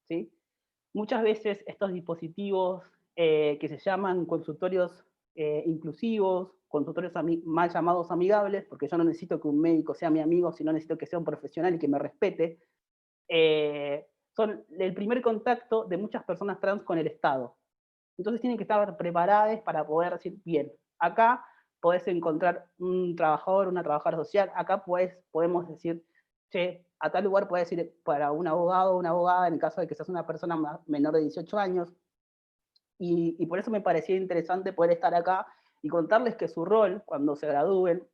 ¿sí? Muchas veces estos dispositivos que se llaman consultorios inclusivos, consultorios mal llamados amigables, porque yo no necesito que un médico sea mi amigo, sino necesito que sea un profesional y que me respete, son el primer contacto de muchas personas trans con el Estado. Entonces tienen que estar preparadas para poder decir, bien, acá podés encontrar un trabajador, una trabajadora social, acá podemos decir, che, a tal lugar puedes ir para un abogado o una abogada en el caso de que seas una persona menor de 18 años. Y por eso me parecía interesante poder estar acá y contarles que su rol, cuando se gradúen,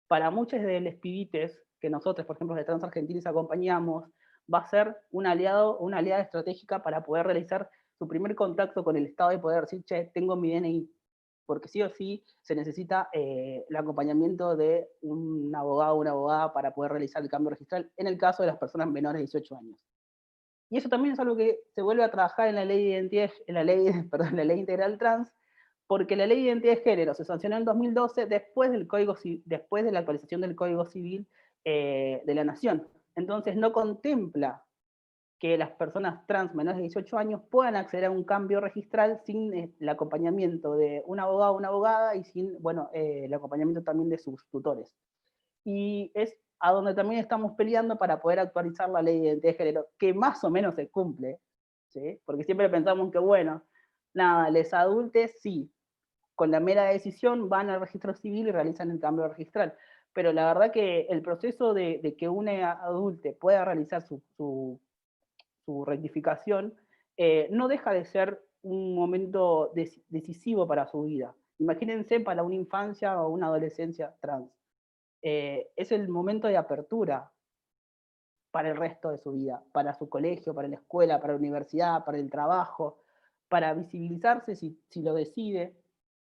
para muchos de los pibites que nosotros, por ejemplo, de Trans Argentinos acompañamos, va a ser un aliado o una aliada estratégica para poder realizar su primer contacto con el Estado y poder decir, che, tengo mi DNI, porque sí o sí se necesita el acompañamiento de un abogado o una abogada para poder realizar el cambio registral en el caso de las personas menores de 18 años. Y eso también es algo que se vuelve a trabajar en la ley de identidad, perdón, la ley integral trans, porque la ley de identidad de género se sancionó en 2012 después de la actualización del Código Civil de la Nación. Entonces no contempla que las personas trans menores de 18 años puedan acceder a un cambio registral sin el acompañamiento de un abogado o una abogada y sin, bueno, el acompañamiento también de sus tutores. Y es a donde también estamos peleando para poder actualizar la ley de identidad de género, que más o menos se cumple, ¿sí? Porque siempre pensamos que, bueno, nada, los adultos sí, con la mera decisión van al registro civil y realizan el cambio registral, pero la verdad que el proceso de que un adulto pueda realizar su rectificación no deja de ser un momento decisivo para su vida. Imagínense para una infancia o una adolescencia trans. Es el momento de apertura para el resto de su vida, para su colegio, para la escuela, para la universidad, para el trabajo, para visibilizarse si lo decide.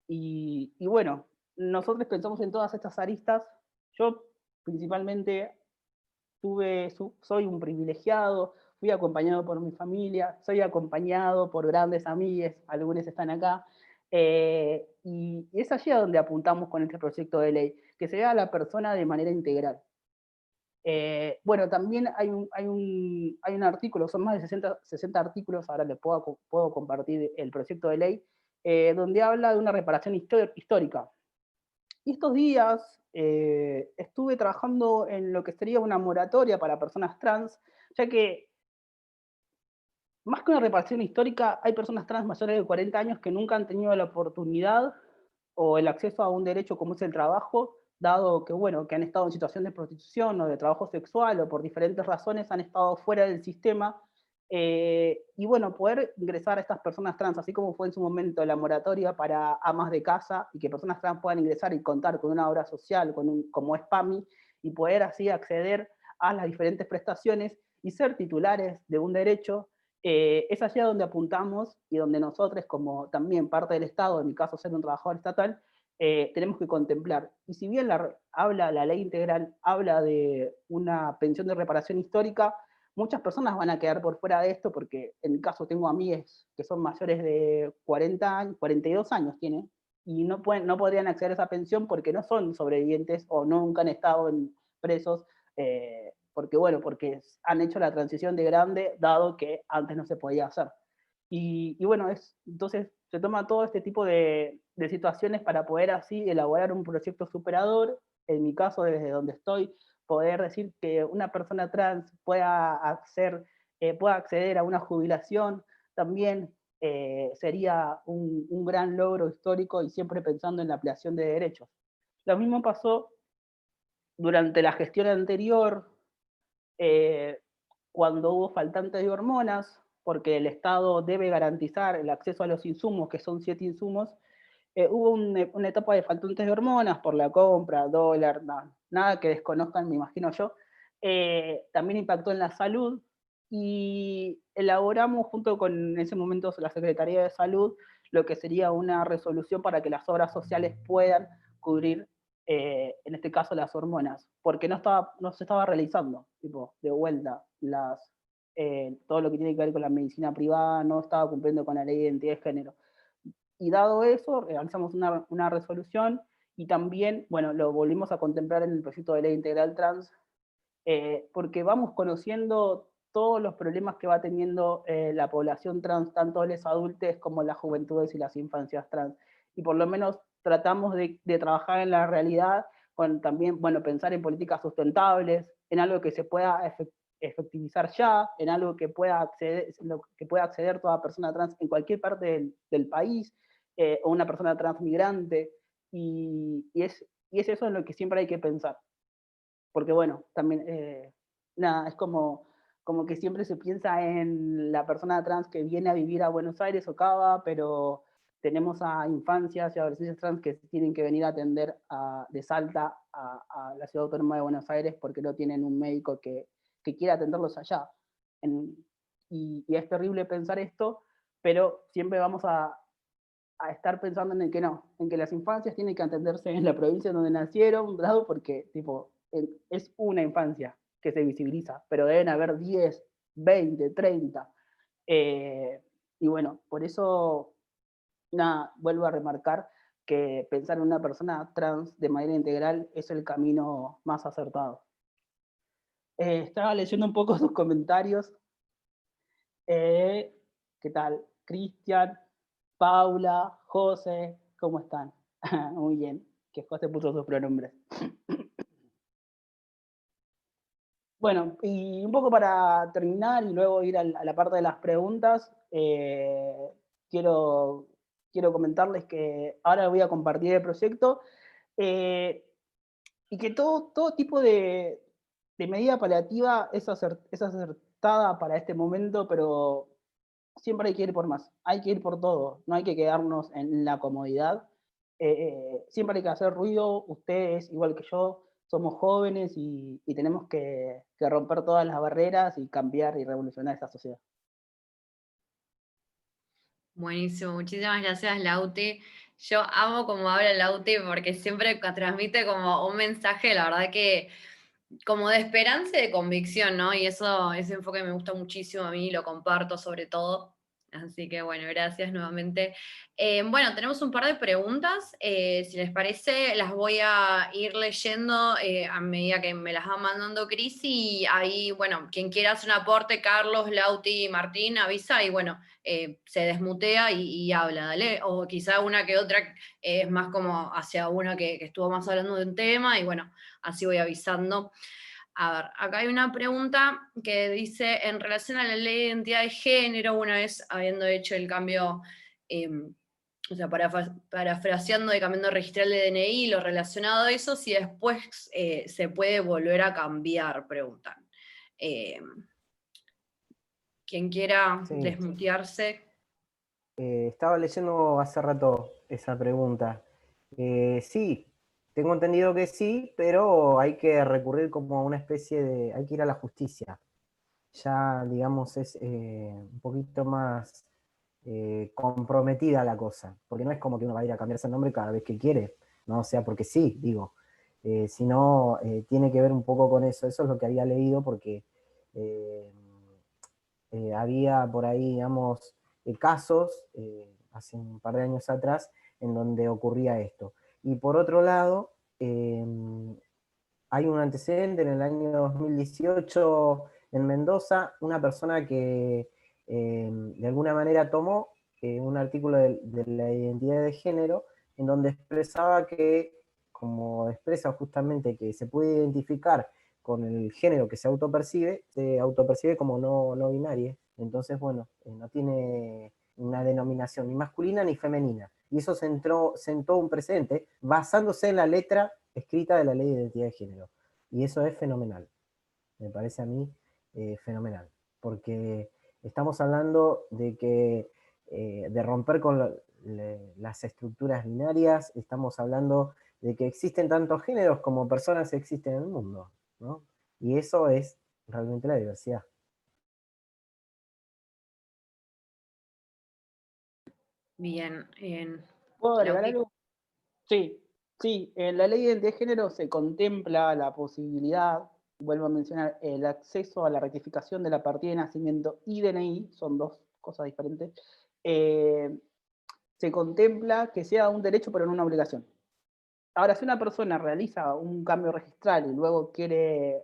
Y bueno, nosotros pensamos en todas estas aristas. Yo principalmente soy un privilegiado, fui acompañado por mi familia, soy acompañado por grandes amigues, algunos están acá, y es allí a donde apuntamos con este proyecto de ley, que se vea a la persona de manera integral. Bueno, también hay un artículo, son más de 60 artículos, ahora les puedo compartir el proyecto de ley, donde habla de una reparación histórica. Y estos días estuve trabajando en lo que sería una moratoria para personas trans, ya que más que una reparación histórica, hay personas trans mayores de 40 años que nunca han tenido la oportunidad o el acceso a un derecho como es el trabajo, dado que, bueno, que han estado en situación de prostitución o de trabajo sexual o por diferentes razones han estado fuera del sistema. Y bueno, poder ingresar a estas personas trans, así como fue en su momento la moratoria para amas de casa, y que personas trans puedan ingresar y contar con una obra social, como es PAMI, y poder así acceder a las diferentes prestaciones y ser titulares de un derecho, es allí a donde apuntamos y donde nosotros, como también parte del Estado, en mi caso ser un trabajador estatal, tenemos que contemplar. Y si bien la ley integral habla de una pensión de reparación histórica, muchas personas van a quedar por fuera de esto, porque en mi caso tengo amigas que son mayores de 40 años, 42 años tienen, y no podrían acceder a esa pensión porque no son sobrevivientes o nunca han estado presos, porque bueno, porque han hecho la transición de grande, dado que antes no se podía hacer. Y bueno, entonces se toma todo este tipo de situaciones para poder así elaborar un proyecto superador, en mi caso desde donde estoy, poder decir que una persona trans pueda hacer pueda acceder a una jubilación, también sería un gran logro histórico y siempre pensando en la ampliación de derechos. Lo mismo pasó durante la gestión anterior, cuando hubo faltantes de hormonas, porque el Estado debe garantizar el acceso a los insumos, que son 7 insumos, hubo una etapa de faltantes de hormonas por la compra, dólar, nada que desconozcan, me imagino yo. También impactó en la salud y elaboramos junto con en ese momento la Secretaría de Salud lo que sería una resolución para que las obras sociales puedan cubrir, en este caso, las hormonas, porque no se estaba realizando, tipo, de vuelta, todo lo que tiene que ver con la medicina privada no estaba cumpliendo con la ley de identidad de género. Y dado eso, realizamos una resolución y también, bueno, lo volvimos a contemplar en el proyecto de ley integral trans, porque vamos conociendo todos los problemas que va teniendo la población trans, tanto los adultos como las juventudes y las infancias trans. Y por lo menos tratamos de trabajar en la realidad, con también, bueno, pensar en políticas sustentables, en algo que se pueda efectivizar ya, en algo que pueda acceder toda persona trans en cualquier parte del país, o una persona trans migrante, y es eso en lo que siempre hay que pensar. Porque bueno, también, nada, es como que siempre se piensa en la persona trans que viene a vivir a Buenos Aires o Cava, pero tenemos a infancias y adolescentes trans que tienen que venir a atender de Salta a la Ciudad Autónoma de Buenos Aires porque no tienen un médico que quiera atenderlos allá. Y es terrible pensar esto, pero siempre vamos a estar pensando en que no, en que las infancias tienen que atenderse en la provincia donde nacieron, ¿verdad? Porque tipo, es una infancia que se visibiliza, pero deben haber 10, 20, 30. Y bueno, por eso, nada, vuelvo a remarcar que pensar en una persona trans de manera integral es el camino más acertado. Estaba leyendo un poco sus comentarios. ¿Qué tal? Cristian, Paula, José, ¿cómo están? Muy bien, que José puso sus pronombres. Bueno, y un poco para terminar y luego ir a la parte de las preguntas, quiero comentarles que ahora voy a compartir el proyecto, y que todo tipo de medida paliativa es acertada para este momento, pero siempre hay que ir por más, hay que ir por todo, no hay que quedarnos en la comodidad. Siempre hay que hacer ruido, ustedes, igual que yo, somos jóvenes y tenemos que romper todas las barreras y cambiar y revolucionar esta sociedad.
Buenísimo, muchísimas gracias, Lauti. Yo amo como habla Lauti porque siempre transmite como un mensaje, la verdad que como de esperanza y de convicción, ¿no? Y ese enfoque me gusta muchísimo a mí, lo comparto sobre todo. Así que bueno, gracias nuevamente. Bueno, tenemos un par de preguntas. Si les parece, las voy a ir leyendo a medida que me las va mandando Cris. Y ahí, bueno, quien quiera hacer un aporte, Carlos, Lauti, Martín, avisa y bueno, se desmutea y habla, ¿dale? O quizá una que otra es más como hacia una que estuvo más hablando de un tema y bueno, así voy avisando. A ver, acá hay una pregunta que dice, en relación a la ley de identidad de género, una vez habiendo hecho el cambio, o sea, parafraseando y cambiando registral de DNI, lo relacionado a eso, si después se puede volver a cambiar, preguntan. Quien quiera
Sí.
desmutearse.
Estaba leyendo hace rato esa pregunta. Sí, tengo entendido que sí, pero hay que recurrir como a una especie de... hay que ir a la justicia. Ya, digamos, es un poquito más comprometida la cosa, porque no es como que uno va a ir a cambiarse el nombre cada vez que quiere, ¿no? O sea, porque sí, digo, sino tiene que ver un poco con eso. Eso es lo que había leído, porque había por ahí, digamos, casos, hace un par de años atrás, en donde ocurría esto. Y por otro lado, hay un antecedente en el año 2018 en Mendoza, una persona que de alguna manera tomó un artículo de la identidad de género, en donde expresaba que, como expresa justamente que se puede identificar con el género que se autopercibe como no binaria. Entonces, bueno, no tiene una denominación ni masculina ni femenina. Y eso sentó un precedente basándose en la letra escrita de la Ley de Identidad de Género. Y eso es fenomenal. Me parece a mí fenomenal. Porque estamos hablando de romper con las estructuras binarias, estamos hablando de que existen tantos géneros como personas existen en el mundo, ¿no? Y eso es realmente la diversidad.
Bien.
¿Puedo agregar
Lauti.
algo? Sí, en la ley de identidad de género se contempla la posibilidad, vuelvo a mencionar, el acceso a la rectificación de la partida de nacimiento y DNI, son dos cosas diferentes, se contempla que sea un derecho pero no una obligación. Ahora, si una persona realiza un cambio registral y luego quiere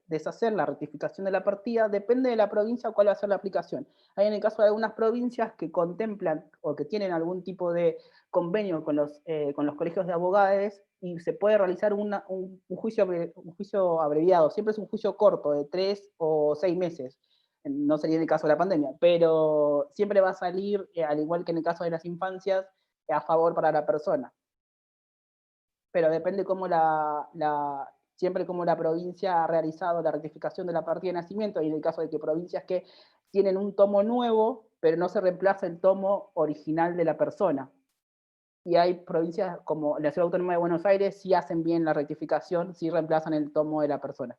deshacer la rectificación de la partida, depende de la provincia cuál va a ser la aplicación. Hay en el caso de algunas provincias que contemplan o que tienen algún tipo de convenio con los colegios de abogados y se puede realizar un juicio abreviado. Siempre es un juicio corto, de 3 o 6 meses. No sería en el caso de la pandemia, pero siempre va a salir, al igual que en el caso de las infancias, a favor para la persona. Pero depende cómo siempre cómo la provincia ha realizado la rectificación de la partida de nacimiento, y en el caso de que provincias que tienen un tomo nuevo, pero no se reemplaza el tomo original de la persona. Y hay provincias como la Ciudad Autónoma de Buenos Aires sí hacen bien la rectificación, sí reemplazan el tomo de la persona.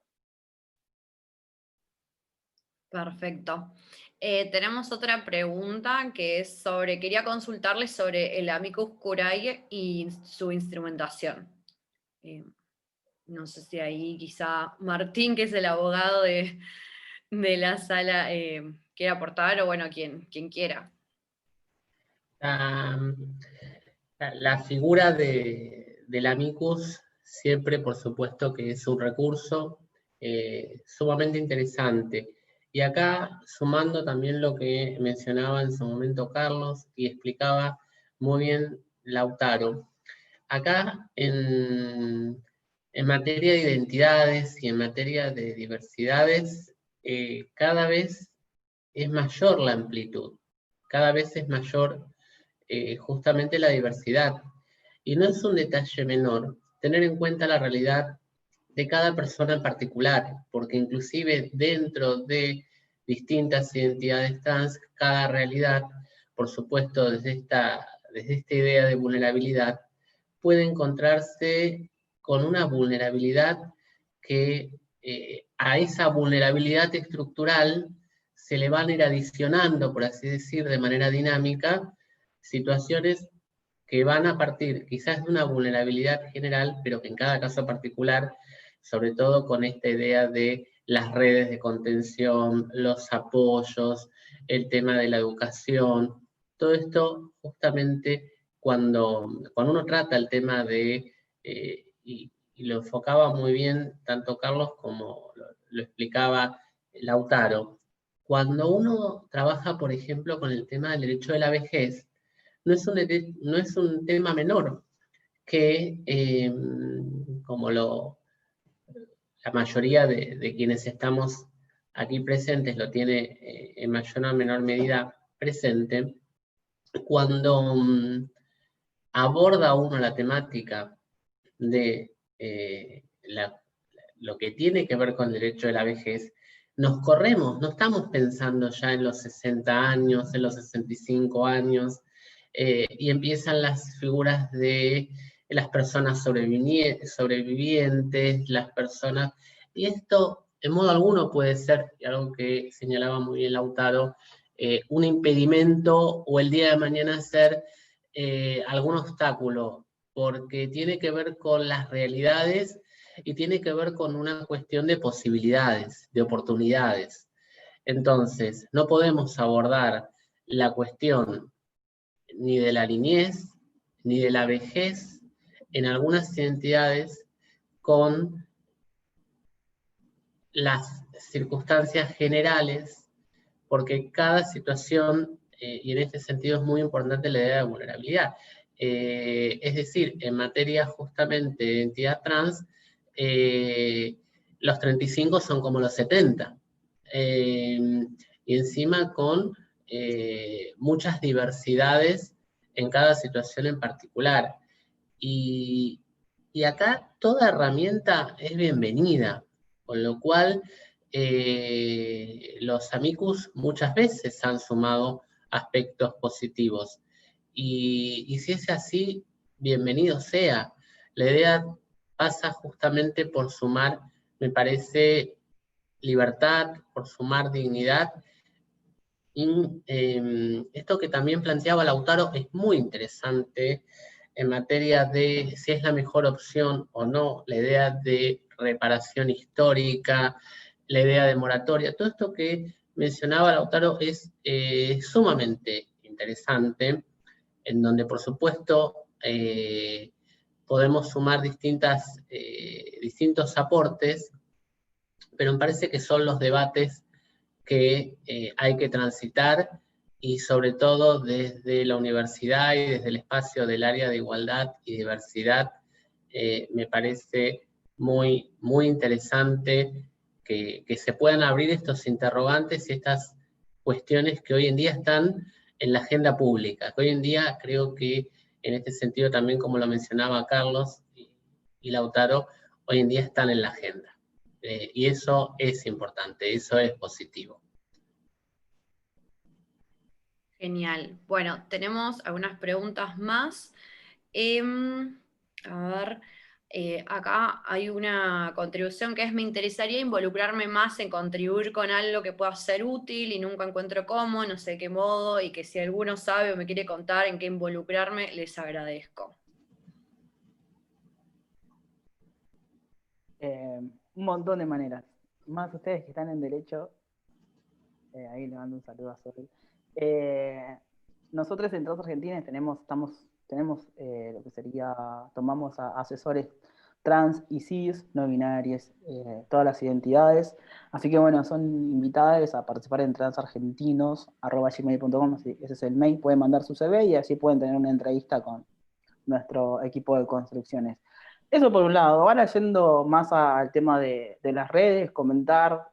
Perfecto. Tenemos otra pregunta que es quería consultarles sobre el amicus curiae y su instrumentación. No sé si ahí quizá Martín, que es el abogado de la sala, quiere aportar, o bueno, quien quiera.
La figura del amicus siempre, por supuesto, que es un recurso sumamente interesante. Y acá, sumando también lo que mencionaba en su momento Carlos y explicaba muy bien Lautaro, acá en materia de identidades y en materia de diversidades, cada vez es mayor la amplitud, cada vez es mayor justamente la diversidad. Y no es un detalle menor tener en cuenta la realidad de cada persona en particular, porque inclusive dentro de distintas identidades trans, cada realidad, por supuesto desde esta idea de vulnerabilidad, puede encontrarse con una vulnerabilidad que a esa vulnerabilidad estructural se le van a ir adicionando, por así decir, de manera dinámica, situaciones que van a partir quizás de una vulnerabilidad general, pero que en cada caso particular, sobre todo con esta idea de las redes de contención, los apoyos, el tema de la educación, todo esto justamente cuando uno trata el tema de, y lo enfocaba muy bien tanto Carlos como lo explicaba Lautaro, cuando uno trabaja, por ejemplo, con el tema del derecho de la vejez, no es un tema menor que, como la mayoría de quienes estamos aquí presentes lo tiene en mayor o menor medida presente, cuando aborda uno la temática de lo que tiene que ver con el derecho de la vejez, nos corremos, no estamos pensando ya en los 60 años, en los 65 años, y empiezan las figuras de las personas sobrevivientes, las personas, y esto en modo alguno puede ser, y algo que señalaba muy bien Lautaro, un impedimento o el día de mañana ser algún obstáculo, porque tiene que ver con las realidades y tiene que ver con una cuestión de posibilidades, de oportunidades. Entonces, no podemos abordar la cuestión ni de la niñez, ni de la vejez en algunas identidades con las circunstancias generales, porque cada situación, y en este sentido es muy importante la idea de vulnerabilidad, es decir, en materia justamente de identidad trans, los 35 son como los 70. Y encima con muchas diversidades en cada situación en particular. Y acá toda herramienta es bienvenida, con lo cual los amicus muchas veces han sumado aspectos positivos. Y si es así, bienvenido sea. La idea pasa justamente por sumar, me parece, libertad, por sumar dignidad. Y esto que también planteaba Lautaro es muy interesante en materia de si es la mejor opción o no, la idea de reparación histórica, la idea de moratoria. Todo esto que mencionaba Lautaro es sumamente interesante, en donde por supuesto podemos sumar distintos aportes, pero me parece que son los debates que hay que transitar, y sobre todo desde la universidad y desde el espacio del área de igualdad y diversidad, me parece muy, muy interesante que se puedan abrir estos interrogantes y estas cuestiones que hoy en día están en la agenda pública, que hoy en día creo que en este sentido también, como lo mencionaba Carlos y Lautaro, hoy en día están en la agenda. Y eso es importante, eso es positivo.
Genial. Bueno, tenemos algunas preguntas más. A ver, acá hay una contribución que es: me interesaría involucrarme más en contribuir con algo que pueda ser útil y nunca encuentro cómo, no sé qué modo, y que si alguno sabe o me quiere contar en qué involucrarme, les agradezco.
Un montón de maneras. Más ustedes que están en derecho, ahí le mando un saludo a Sol. Nosotros en Transargentines tenemos lo que sería, tomamos a asesores trans y cis, no binarias, todas las identidades. Así que bueno, son invitadas a participar en transargentinos@gmail.com, ese es el mail, pueden mandar su CV y así pueden tener una entrevista con nuestro equipo de construcciones. Eso por un lado. Ahora yendo más al tema de las redes, comentar,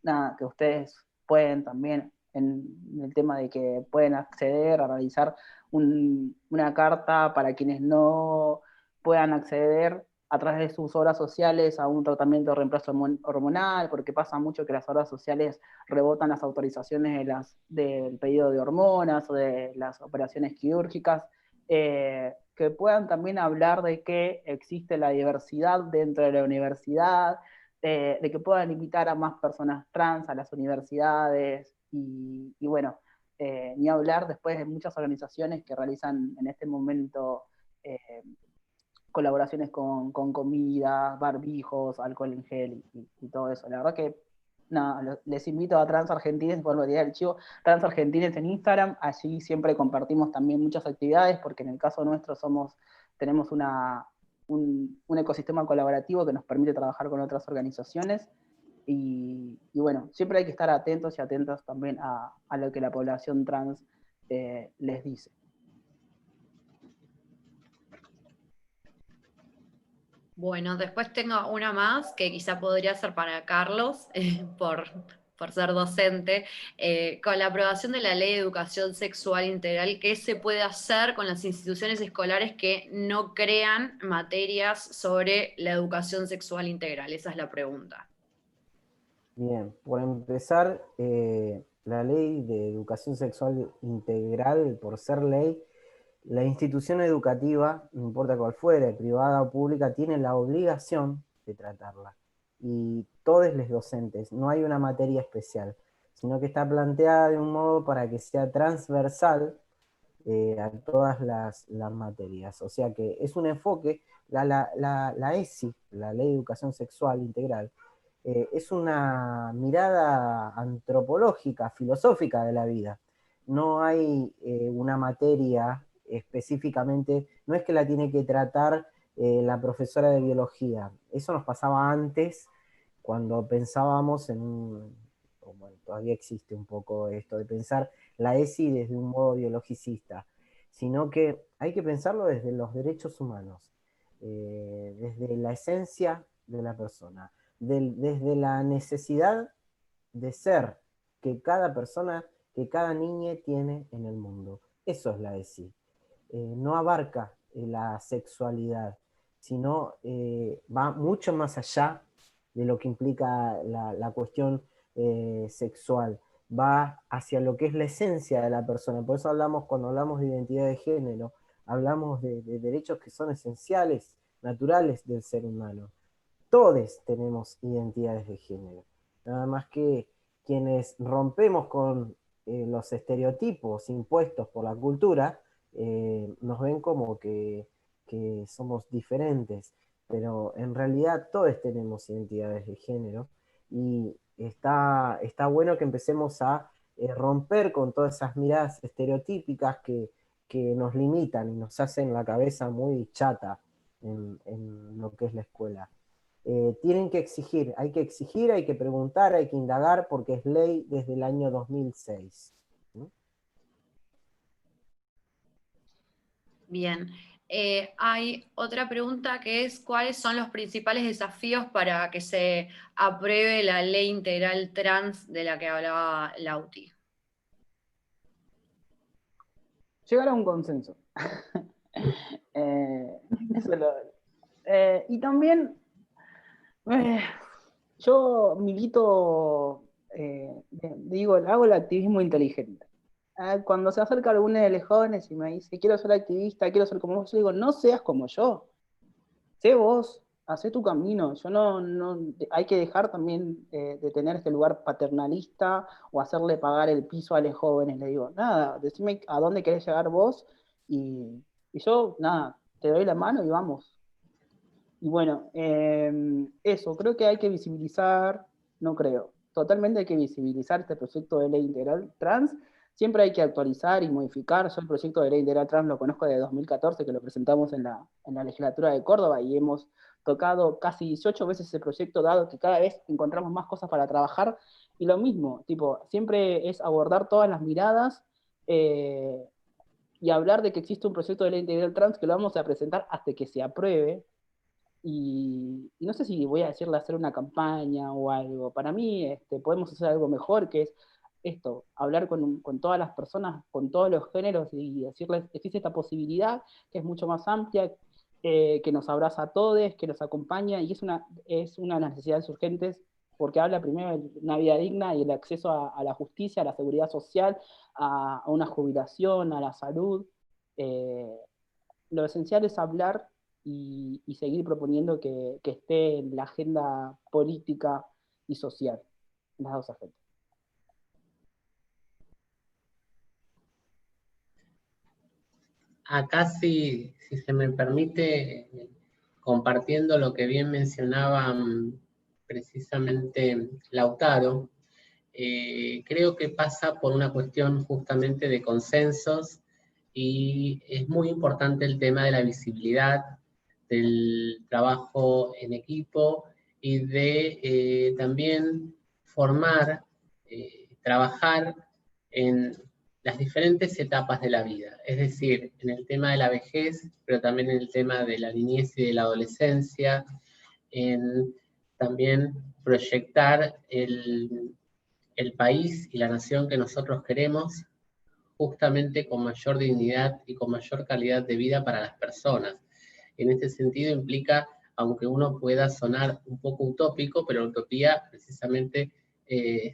nada, que ustedes pueden también, en el tema de que pueden acceder a realizar una carta para quienes no puedan acceder a través de sus obras sociales a un tratamiento de reemplazo hormonal, porque pasa mucho que las obras sociales rebotan las autorizaciones del pedido de hormonas o de las operaciones quirúrgicas, que puedan también hablar de que existe la diversidad dentro de la universidad, de que puedan invitar a más personas trans a las universidades y bueno, ni hablar después de muchas organizaciones que realizan en este momento colaboraciones con comida, barbijos, alcohol en gel y todo eso. La verdad que nada, les invito a Trans Argentines, por lo que el chivo, Trans Argentines en Instagram, allí siempre compartimos también muchas actividades, porque en el caso nuestro tenemos un ecosistema colaborativo que nos permite trabajar con otras organizaciones, y bueno, siempre hay que estar atentos y atentas también a lo que la población trans les dice.
Bueno, después tengo una más que quizá podría ser para Carlos, por ser docente. Con la aprobación de la Ley de Educación Sexual Integral, ¿qué se puede hacer con las instituciones escolares que no crean materias sobre la educación sexual integral? Esa es la pregunta.
Bien, por empezar, la ley de educación sexual integral, por ser ley, la institución educativa, no importa cuál fuere, privada o pública, tiene la obligación de tratarla. Y todos los docentes, no hay una materia especial, sino que está planteada de un modo para que sea transversal a todas las materias. O sea que es un enfoque, la ESI, la Ley de Educación Sexual Integral, es una mirada antropológica, filosófica de la vida. No hay una materia específicamente, no es que la tiene que tratar la profesora de biología. Eso nos pasaba antes, cuando pensábamos bueno, todavía existe un poco esto de pensar la ESI desde un modo biologicista, sino que hay que pensarlo desde los derechos humanos, desde la esencia de la persona, desde la necesidad de ser que cada persona, que cada niña tiene en el mundo. Eso es la ESI. No abarca la sexualidad, sino va mucho más allá de lo que implica la cuestión sexual. Va hacia lo que es la esencia de la persona. Por eso cuando hablamos de identidad de género, hablamos de derechos que son esenciales, naturales del ser humano. Todos tenemos identidades de género. Nada más que quienes rompemos con los estereotipos impuestos por la cultura, nos ven como que somos diferentes, pero en realidad todos tenemos identidades de género y está bueno que empecemos a romper con todas esas miradas estereotípicas que nos limitan y nos hacen la cabeza muy chata en lo que es la escuela. Tienen que exigir, hay que preguntar, hay que indagar, porque es ley desde el año 2006. ¿No?
Bien. Hay otra pregunta que es, ¿cuáles son los principales desafíos para que se apruebe la ley integral trans de la que hablaba Lauti?
Llegar a un consenso. Eso es y también yo milito, hago el activismo inteligente. Cuando se acerca alguno de los jóvenes y me dice, quiero ser activista, quiero ser como vos, yo digo, no seas como yo. Sé vos, hacé tu camino. Yo no hay que dejar también de tener este lugar paternalista o hacerle pagar el piso a los jóvenes. Le digo, nada, decime a dónde querés llegar vos y yo, nada, te doy la mano y vamos. Y bueno, eso, creo que hay que visibilizar, no creo, totalmente hay que visibilizar este proyecto de ley integral trans. Siempre hay que actualizar y modificar. Yo el proyecto de ley integral trans lo conozco desde 2014, que lo presentamos en la legislatura de Córdoba, y hemos tocado casi 18 veces ese proyecto, dado que cada vez encontramos más cosas para trabajar. Y lo mismo, tipo, siempre es abordar todas las miradas y hablar de que existe un proyecto de ley integral trans que lo vamos a presentar hasta que se apruebe. Y no sé si voy a decirle hacer una campaña o algo. Para mí podemos hacer algo mejor, que es esto, hablar con todas las personas, con todos los géneros y decirles, existe esta posibilidad que es mucho más amplia, que nos abraza a todos, que nos acompaña, y es una de las necesidades urgentes, porque habla primero de una vida digna y el acceso a la justicia, a la seguridad social, a una jubilación, a la salud. Lo esencial es hablar y seguir proponiendo que esté en la agenda política y social, en las dos agendas.
Acá, si se me permite, compartiendo lo que bien mencionaba precisamente Lautaro, creo que pasa por una cuestión justamente de consensos, y es muy importante el tema de la visibilidad, del trabajo en equipo y de también formar, trabajar en las diferentes etapas de la vida, es decir, en el tema de la vejez, pero también en el tema de la niñez y de la adolescencia, en también proyectar el país y la nación que nosotros queremos, justamente con mayor dignidad y con mayor calidad de vida para las personas. En este sentido implica, aunque uno pueda sonar un poco utópico, pero la utopía precisamente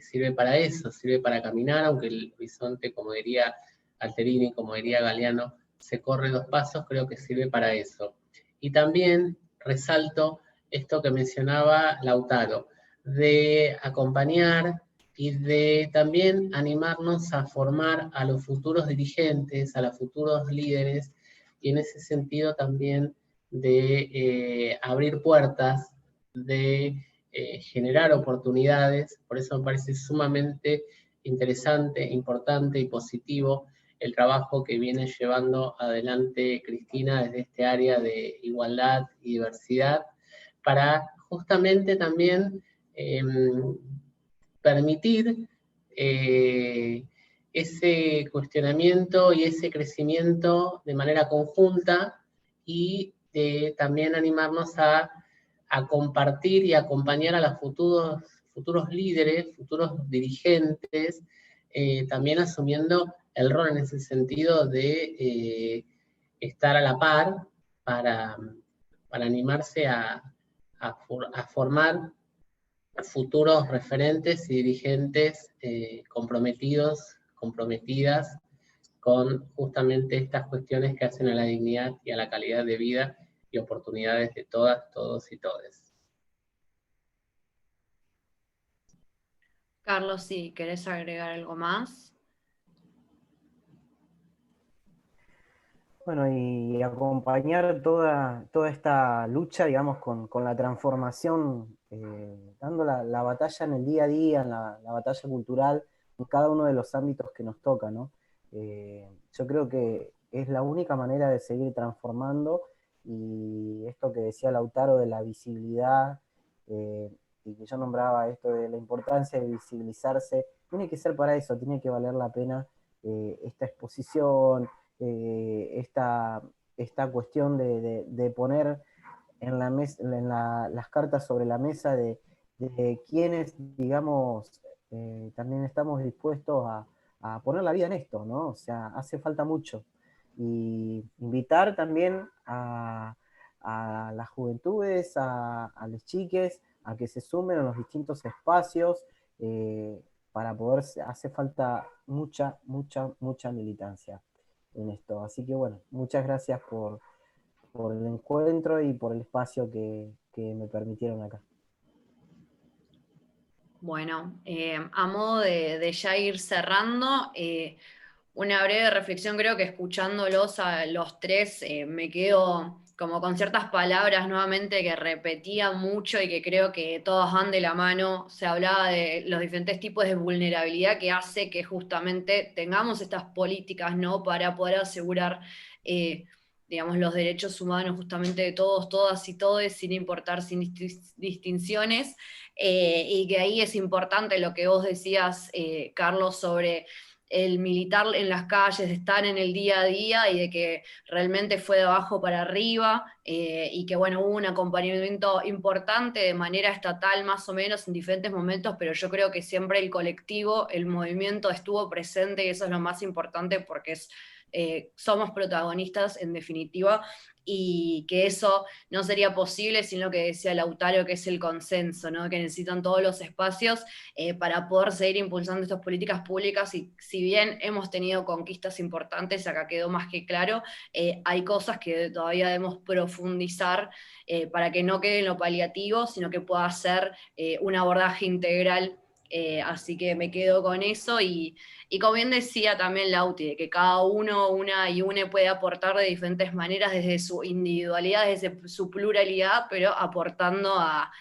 sirve para eso, sirve para caminar, aunque el horizonte, como diría Alterini, como diría Galeano, se corre 2 pasos, creo que sirve para eso. Y también resalto esto que mencionaba Lautaro, de acompañar y de también animarnos a formar a los futuros dirigentes, a los futuros líderes, y en ese sentido también de abrir puertas, de generar oportunidades. Por eso me parece sumamente interesante, importante y positivo el trabajo que viene llevando adelante Cristina desde este área de igualdad y diversidad, para justamente también permitir ese cuestionamiento y ese crecimiento de manera conjunta, y también animarnos a a compartir y acompañar a los futuros líderes, futuros dirigentes, también asumiendo el rol en ese sentido de estar a la par para animarse a formar futuros referentes y dirigentes comprometidos, comprometidas con justamente estas cuestiones que hacen a la dignidad y a la calidad de vida y oportunidades de todas, todos y todes.
Carlos, si querés agregar algo más.
Bueno, y acompañar toda esta lucha, digamos, con la transformación, dando la batalla en el día a día, en la batalla cultural, en cada uno de los ámbitos que nos toca, ¿no? Yo creo que es la única manera de seguir transformando, y esto que decía Lautaro de la visibilidad, y que yo nombraba esto de la importancia de visibilizarse, tiene que ser para eso, tiene que valer la pena esta exposición, esta cuestión de poner en las cartas sobre la mesa de quienes, digamos, también estamos dispuestos a poner la vida en esto, ¿no? O sea, hace falta mucho. Y invitar también a las juventudes, a las chiques, a que se sumen a los distintos espacios, para poder, hace falta mucha, mucha, mucha militancia en esto. Así que bueno, muchas gracias por el encuentro y por el espacio que me permitieron acá.
Bueno, a modo de ya ir cerrando, una breve reflexión, creo que escuchándolos a los tres me quedo como con ciertas palabras nuevamente que repetía mucho y que creo que todas van de la mano. Se hablaba de los diferentes tipos de vulnerabilidad que hace que justamente tengamos estas políticas, ¿no? Para poder asegurar, digamos, los derechos humanos justamente de todos, todas y todes, sin importar, sin distinciones. Y que ahí es importante lo que vos decías, Carlos, sobre el militar en las calles, de estar en el día a día y de que realmente fue de abajo para arriba, y que bueno, hubo un acompañamiento importante de manera estatal más o menos en diferentes momentos, pero yo creo que siempre el colectivo, el movimiento estuvo presente y eso es lo más importante porque somos protagonistas en definitiva, y que eso no sería posible sin lo que decía Lautaro, que es el consenso, ¿no? Que necesitan todos los espacios para poder seguir impulsando estas políticas públicas, y si bien hemos tenido conquistas importantes, acá quedó más que claro, hay cosas que todavía debemos profundizar para que no quede en lo paliativo, sino que pueda ser un abordaje integral. Así que me quedo con eso, y como bien decía también Lauti, de que cada uno, una y une puede aportar de diferentes maneras desde su individualidad, desde su pluralidad, pero aportando a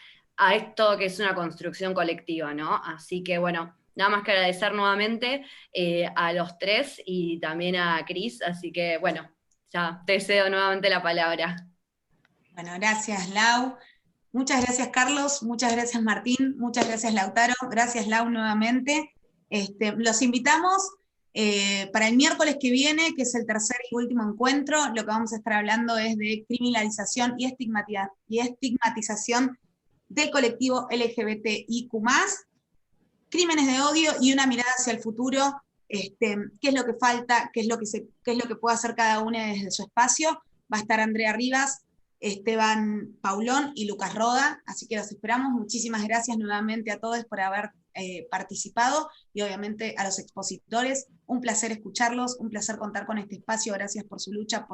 esto que es una construcción colectiva, ¿no? Así que bueno, nada más que agradecer nuevamente a los tres y también a Cris, así que bueno, ya te cedo nuevamente la palabra.
Bueno, gracias Lau. Muchas gracias Carlos, muchas gracias Martín, muchas gracias Lautaro, gracias Lau nuevamente. Los invitamos para el miércoles que viene, que es el tercer y último encuentro. Lo que vamos a estar hablando es de criminalización y estigmatización del colectivo LGBTIQ+, crímenes de odio y una mirada hacia el futuro. Qué es lo que falta, qué es lo que puede hacer cada uno desde su espacio. Va a estar Andrea Rivas, Esteban Paulón y Lucas Roda, así que los esperamos. Muchísimas gracias nuevamente a todos por haber participado, y obviamente a los expositores, un placer escucharlos, un placer contar con este espacio, gracias por su lucha,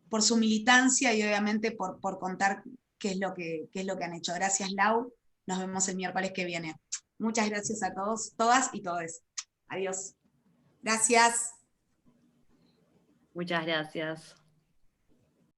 por su militancia y obviamente por contar qué es lo que han hecho. Gracias Lau, nos vemos el miércoles que viene. Muchas gracias a todos, todas y todes. Adiós. Gracias.
Muchas gracias.